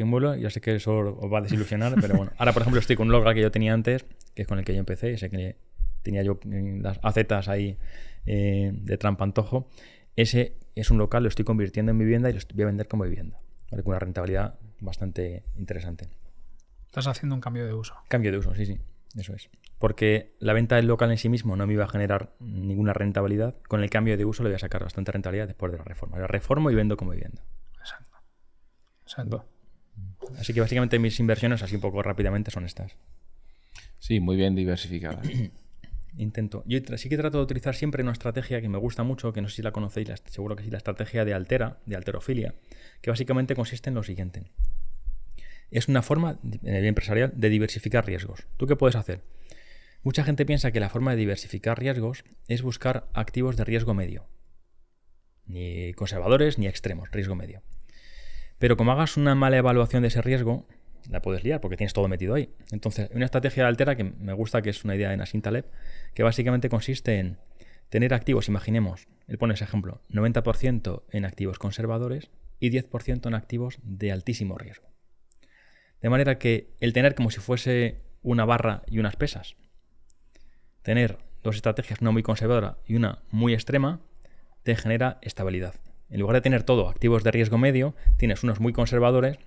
inmueble, ya sé que eso os va a desilusionar, pero bueno. Ahora, por ejemplo, estoy con un local que yo tenía antes, que es con el que yo empecé, sé que tenía yo las acetas ahí de trampantojo. Ese es un local, lo estoy convirtiendo en vivienda y lo voy a vender como vivienda, ¿vale? Con una rentabilidad bastante interesante. Estás haciendo un cambio de uso. Cambio de uso, sí, eso es. porque la venta del local en sí mismo no me iba a generar ninguna rentabilidad. Con el cambio de uso le voy a sacar bastante rentabilidad después de la reforma. La reformo y vendo como vivienda. Exacto. Así que básicamente mis inversiones, así un poco rápidamente, son estas. Sí, muy bien diversificadas. Intento. Yo sí que trato de utilizar siempre una estrategia que me gusta mucho, que no sé si la conocéis, seguro que sí, la estrategia de Altera, de alterofilia, que básicamente consiste en lo siguiente. Es una forma, en el empresarial, de diversificar riesgos. ¿Tú qué puedes hacer? Mucha gente piensa que la forma de diversificar riesgos es buscar activos de riesgo medio. Ni conservadores ni extremos, riesgo medio. Pero como hagas una mala evaluación de ese riesgo, la puedes liar porque tienes todo metido ahí. Entonces, una estrategia de Altera que me gusta, que es una idea de Nassim Taleb, que básicamente consiste en tener activos, imaginemos, él pone ese ejemplo, 90% en activos conservadores y 10% en activos de altísimo riesgo. De manera que el tener como si fuese una barra y unas pesas, tener dos estrategias, una muy conservadora y una muy extrema, te genera estabilidad. En lugar de tener todo activos de riesgo medio, tienes unos muy conservadores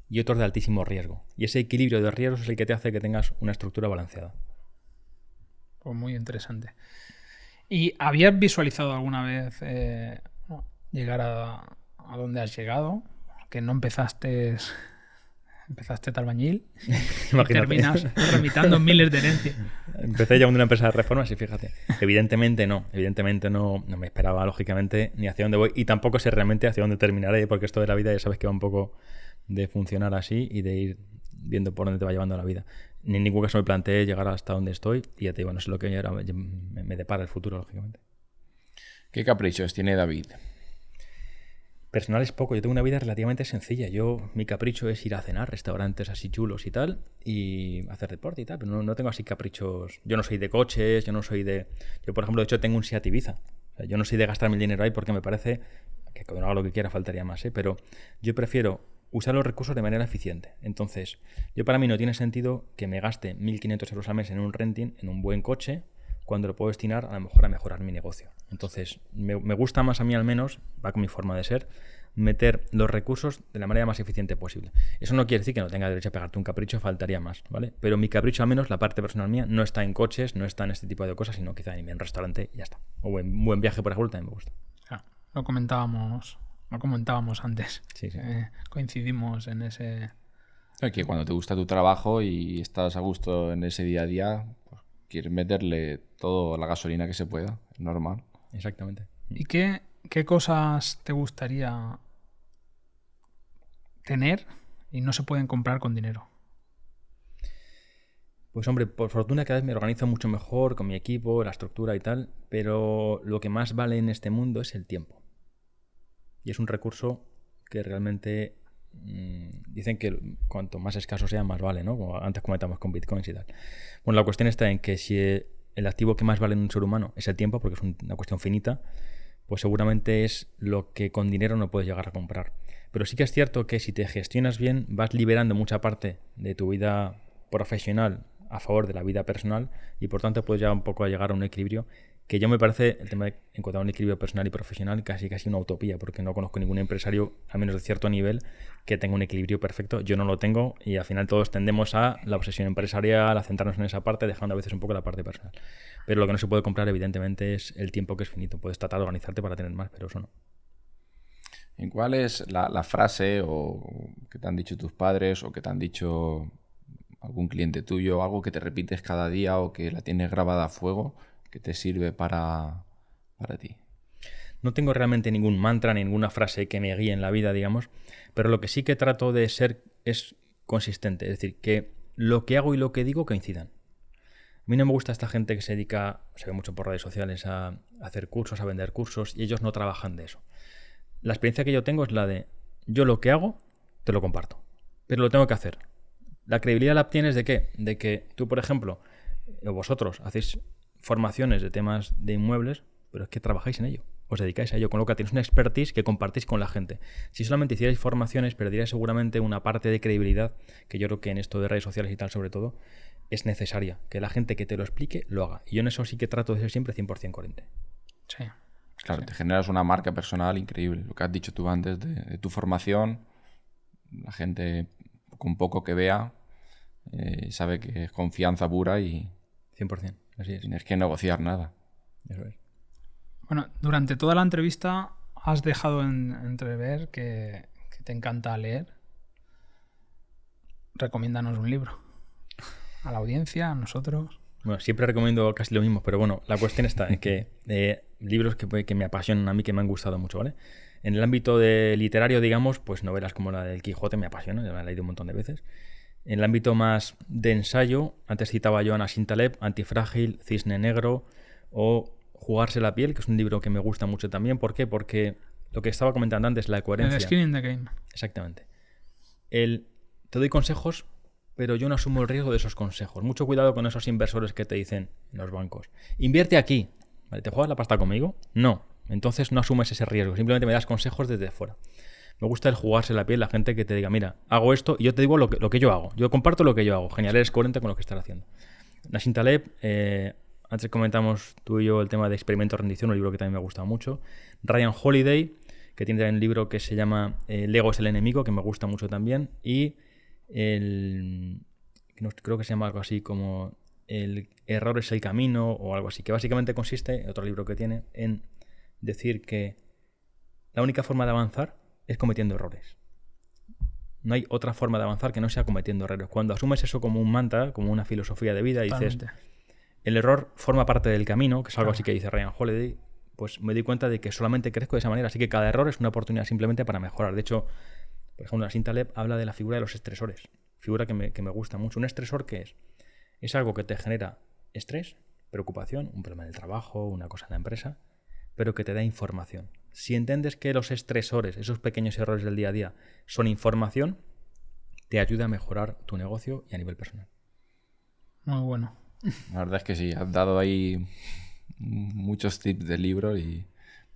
y otros de altísimo riesgo. Y ese equilibrio de riesgos es el que te hace que tengas una estructura balanceada. Pues muy interesante. ¿Y habías visualizado alguna vez llegar a donde has llegado? Que no empezaste de albañil y terminas tramitando miles de herencias. Empecé llevando una empresa de reformas y fíjate, evidentemente no me esperaba lógicamente ni hacia dónde voy y tampoco sé realmente hacia dónde terminaré, porque esto de la vida ya sabes que va un poco de funcionar así y de ir viendo por dónde te va llevando la vida. Ni en ningún caso me planteé llegar hasta donde estoy y ya te digo, no sé lo que ahora me depara el futuro, lógicamente. ¿Qué caprichos tiene David? Personal es poco, yo tengo una vida relativamente sencilla. Mi capricho es ir a cenar, restaurantes así chulos y tal, y hacer deporte y tal, pero no tengo así caprichos. Yo no soy de coches, yo, por ejemplo, de hecho tengo un Seat Ibiza. O sea, yo no soy de gastarme el dinero ahí porque me parece que cuando haga lo que quiera faltaría más, pero yo prefiero usar los recursos de manera eficiente. Entonces, para mí no tiene sentido que me gaste 1.500 euros al mes en un renting, en un buen coche, cuando lo puedo destinar a lo mejor a mejorar mi negocio. Entonces, me gusta más a mí al menos, va con mi forma de ser, meter los recursos de la manera más eficiente posible. Eso no quiere decir que no tenga derecho a pegarte un capricho, faltaría más, ¿vale? Pero mi capricho, al menos la parte personal mía, no está en coches, no está en este tipo de cosas, sino quizá en un restaurante y ya está. O en un buen viaje, por ejemplo, también me gusta. Lo comentábamos antes. Sí. Coincidimos en ese... Que cuando te gusta tu trabajo y estás a gusto en ese día a día, pues quieres meterle toda la gasolina que se pueda, es normal. Exactamente. ¿Y qué cosas te gustaría tener y no se pueden comprar con dinero? Pues hombre, por fortuna cada vez me organizo mucho mejor con mi equipo, la estructura y tal, pero lo que más vale en este mundo es el tiempo. Y es un recurso que realmente dicen que cuanto más escaso sea, más vale, ¿no? Como antes comentamos con bitcoins y tal. Bueno, la cuestión está en que si el activo que más vale en un ser humano es el tiempo, porque es una cuestión finita, pues seguramente es lo que con dinero no puedes llegar a comprar. Pero sí que es cierto que si te gestionas bien, vas liberando mucha parte de tu vida profesional a favor de la vida personal y por tanto puedes ya un poco a llegar a un equilibrio que yo me parece el tema de encontrar un equilibrio personal y profesional casi una utopía, porque no conozco ningún empresario, al menos de cierto nivel, que tenga un equilibrio perfecto. Yo no lo tengo y al final todos tendemos a la obsesión empresarial, a centrarnos en esa parte, dejando a veces un poco la parte personal. Pero lo que no se puede comprar, evidentemente, es el tiempo, que es finito. Puedes tratar de organizarte para tener más, pero eso no. ¿En cuál es la frase o que te han dicho tus padres o que te han dicho algún cliente tuyo, algo que te repites cada día o que la tienes grabada a fuego, que te sirve para ti? No tengo realmente ningún mantra, ninguna frase que me guíe en la vida, digamos, pero lo que sí que trato de ser es consistente, es decir, que lo que hago y lo que digo coincidan. A mí no me gusta esta gente que se dedica, se ve mucho por redes sociales, a hacer cursos, a vender cursos, y ellos no trabajan de eso. La experiencia que yo tengo es la de, yo lo que hago, te lo comparto, pero lo tengo que hacer. ¿La credibilidad la obtienes de qué? De que tú, por ejemplo, o vosotros hacéis formaciones de temas de inmuebles, pero es que trabajáis en ello, os dedicáis a ello, con lo que tenéis una expertise que compartís con la gente. Si solamente hicierais formaciones, perderíais seguramente una parte de credibilidad que yo creo que en esto de redes sociales y tal, sobre todo, es necesaria. Que la gente que te lo explique, lo haga. Y yo en eso sí que trato de ser siempre 100% coherente. Sí. Claro, sí. Te generas una marca personal increíble. Lo que has dicho tú antes de tu formación, la gente con poco que vea sabe que es confianza pura y 100%, así es. Tienes que negociar nada. Eso es. Bueno, durante toda la entrevista has dejado entrever que te encanta leer. Recomiéndanos un libro. A la audiencia, a nosotros. Bueno, siempre recomiendo casi lo mismo, pero bueno, la cuestión está en que libros que me apasionan a mí, que me han gustado mucho, ¿vale? En el ámbito de literario, digamos, pues novelas como la del Quijote me apasionan, ya la he leído un montón de veces. En el ámbito más de ensayo, antes citaba yo a Nassim Taleb, Antifrágil, Cisne Negro o Jugarse la piel, que es un libro que me gusta mucho también. ¿Por qué? Porque lo que estaba comentando antes, la coherencia. El skin in the game. Exactamente. Te doy consejos, pero yo no asumo el riesgo de esos consejos. Mucho cuidado con esos inversores que te dicen en los bancos: invierte aquí. ¿Vale? ¿Te juegas la pasta conmigo? No. Entonces no asumes ese riesgo. Simplemente me das consejos desde fuera. Me gusta el jugarse la piel, la gente que te diga: mira, hago esto y yo te digo lo que yo hago. Yo comparto lo que yo hago. Genial, eres coherente con lo que estás haciendo. Nassim Taleb, antes comentamos tú y yo el tema de Experimento de Rendición, un libro que también me ha gustado mucho. Ryan Holiday, que tiene también un libro que se llama El ego es el enemigo, que me gusta mucho también. Y creo que se llama algo así como El error es el camino o algo así, que básicamente consiste, otro libro que tiene, en decir que la única forma de avanzar es cometiendo errores. No hay otra forma de avanzar que no sea cometiendo errores. Cuando asumes eso como un mantra, como una filosofía de vida, y dices, el error forma parte del camino, que es algo así que dice Ryan Holiday, pues me di cuenta de que solamente crezco de esa manera. Así que cada error es una oportunidad simplemente para mejorar. De hecho, por ejemplo, Nassim Taleb habla de la figura de los estresores. Figura que me gusta mucho. ¿Un estresor qué es? Es algo que te genera estrés, preocupación, un problema en el trabajo, una cosa en la empresa, pero que te da información. Si entiendes que los estresores, esos pequeños errores del día a día, son información, te ayuda a mejorar tu negocio y a nivel personal. Muy bueno. La verdad es que sí, has dado ahí muchos tips del libro y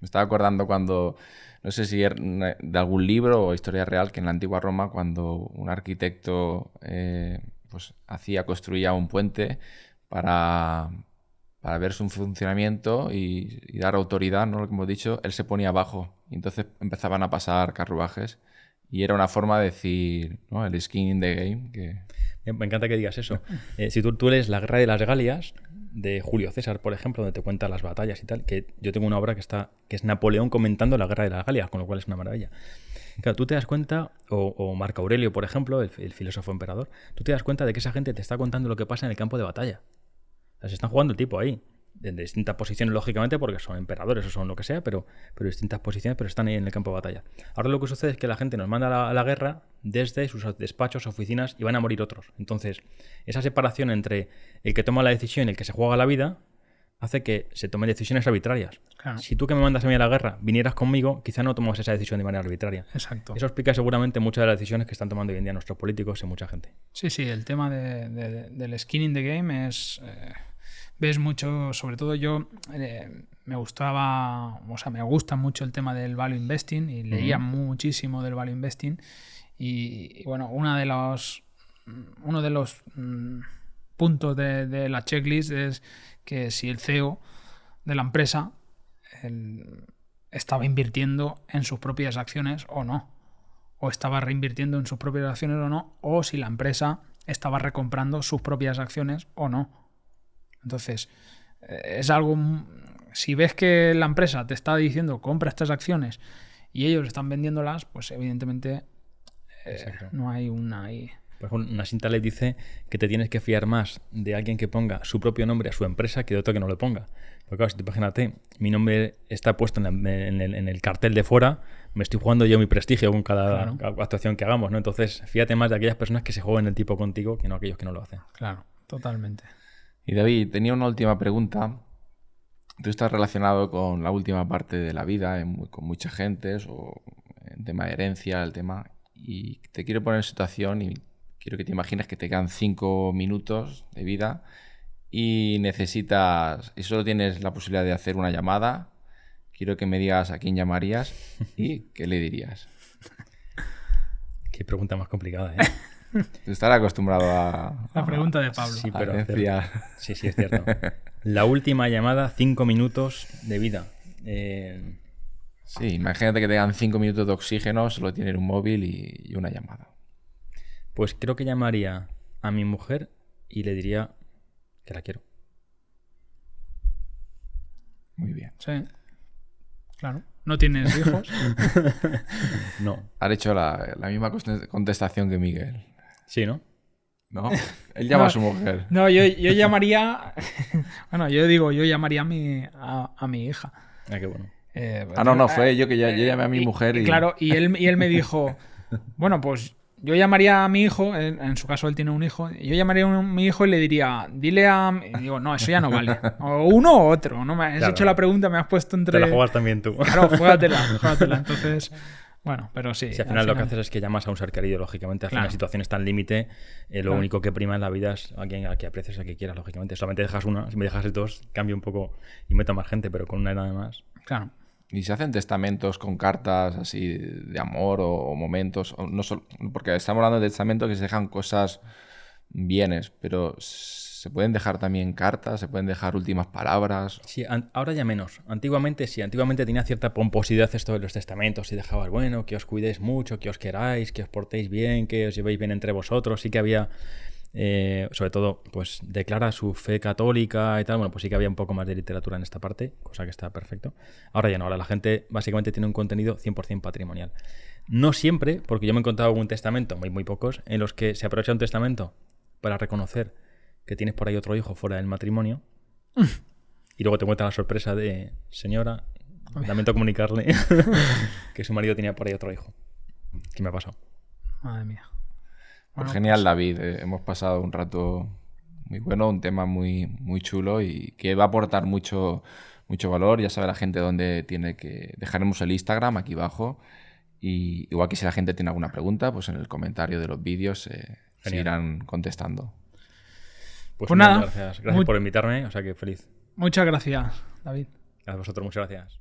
me estaba acordando cuando, no sé si de algún libro o historia real, que en la antigua Roma, cuando un arquitecto pues construía un puente para ver su funcionamiento y dar autoridad, ¿no? Lo que hemos dicho, él se ponía abajo y entonces empezaban a pasar carruajes y era una forma de decir, ¿no? El skin in the game. Me encanta que digas eso. Si tú lees La Guerra de las Galias de Julio César, por ejemplo, donde te cuenta las batallas y tal, que yo tengo una obra que es Napoleón comentando la Guerra de las Galias, con lo cual es una maravilla. Claro, tú te das cuenta, o Marco Aurelio, por ejemplo, el filósofo emperador, tú te das cuenta de que esa gente te está contando lo que pasa en el campo de batalla. O sea, se están jugando el tipo ahí, de distintas posiciones, lógicamente, porque son emperadores o son lo que sea, pero distintas posiciones, pero están ahí en el campo de batalla. Ahora lo que sucede es que la gente nos manda a la guerra desde sus despachos, oficinas, y van a morir otros. Entonces, esa separación entre el que toma la decisión y el que se juega la vida hace que se tomen decisiones arbitrarias. Claro. Si tú, que me mandas a mí a la guerra, vinieras conmigo, quizá no tomamos esa decisión de manera arbitraria. Exacto. Eso explica seguramente muchas de las decisiones que están tomando hoy en día nuestros políticos y mucha gente. Sí, el tema del skin in the game es... ves mucho, sobre todo yo me gusta mucho el tema del value investing y leía muchísimo del value investing y bueno, uno de los puntos de la checklist es que si el CEO de la empresa estaba invirtiendo en sus propias acciones o no, o estaba reinvirtiendo en sus propias acciones o no, o si la empresa estaba recomprando sus propias acciones o no. Entonces, es algo... Si ves que la empresa te está diciendo compra estas acciones y ellos están vendiéndolas, pues evidentemente no hay una ahí. Por ejemplo, Nassim Taleb dice que te tienes que fiar más de alguien que ponga su propio nombre a su empresa que de otro que no lo ponga. Porque claro, si tú imagínate, mi nombre está puesto en el cartel de fuera, me estoy jugando yo mi prestigio con cada actuación que hagamos, ¿no? Entonces, fíjate más de aquellas personas que se juegan el tipo contigo que no aquellos que no lo hacen. Claro, totalmente. Y David, tenía una última pregunta. Tú estás relacionado con la última parte de la vida, con mucha gente, o en tema de herencia, el tema... Y te quiero poner en situación y quiero que te imagines que te quedan 5 minutos de vida y solo tienes la posibilidad de hacer una llamada. Quiero que me digas a quién llamarías y qué le dirías. Qué pregunta más complicada, ¿eh? Tú estás acostumbrado a... La pregunta de Pablo. Sí, pero sí, es cierto. La última llamada, 5 minutos de vida. Sí, imagínate que te dan 5 minutos de oxígeno, solo tienes un móvil y una llamada. Pues creo que llamaría a mi mujer y le diría que la quiero. Muy bien. Sí. Claro. ¿No tienes hijos? No. Has hecho la misma contestación que Miguel. Sí, ¿no? ¿No? Él llama a su mujer. No, yo llamaría... Bueno, yo llamaría a mi hija. Ah, qué bueno. No, fue yo que yo llamé a mi mujer y... Claro, y él me dijo, bueno, pues yo llamaría a mi hijo, en su caso él tiene un hijo, yo llamaría a mi hijo y le diría, dile a... Y digo, no, eso ya no vale. O uno o otro. No me has hecho la pregunta, me has puesto entre... Te la juegas también tú. Claro, juégatela. Entonces... Bueno, pero sí. Si al final lo que haces es que llamas a un ser querido, lógicamente. Al final, situación está al límite. Lo único que prima en la vida es a quien aprecias, a quien quieras, lógicamente. Solamente dejas una. Si me dejas dos, cambio un poco y meto más gente, pero con una nada más. Claro. ¿Y se hacen testamentos con cartas así de amor o momentos? O no solo, porque estamos hablando de testamento que se dejan cosas, bienes, pero ¿se pueden dejar también cartas? ¿Se pueden dejar últimas palabras? Sí, ahora ya menos. Antiguamente sí. Antiguamente tenía cierta pomposidad esto de los testamentos y dejabas, bueno, que os cuidéis mucho, que os queráis, que os portéis bien, que os llevéis bien entre vosotros. Sí que había... sobre todo, pues declara su fe católica y tal. Bueno, pues sí que había un poco más de literatura en esta parte, cosa que está perfecto. Ahora ya no, ahora la gente básicamente tiene un contenido 100% patrimonial. No siempre, porque yo me he encontrado algún testamento, muy pocos, en los que se aprovecha un testamento para reconocer que tienes por ahí otro hijo fuera del matrimonio y luego te cuenta la sorpresa de, señora, lamento comunicarle que su marido tenía por ahí otro hijo. ¿Qué me ha pasado? Madre mía. Bueno, genial, pues... David. Hemos pasado un rato muy bueno, un tema muy chulo y que va a aportar mucho valor. Ya sabe la gente dónde tiene que... Dejaremos el Instagram aquí abajo. Y igual que si la gente tiene alguna pregunta, pues en el comentario de los vídeos se irán contestando. Pues nada. Gracias por invitarme. O sea que feliz. Muchas gracias, David. A vosotros, muchas gracias.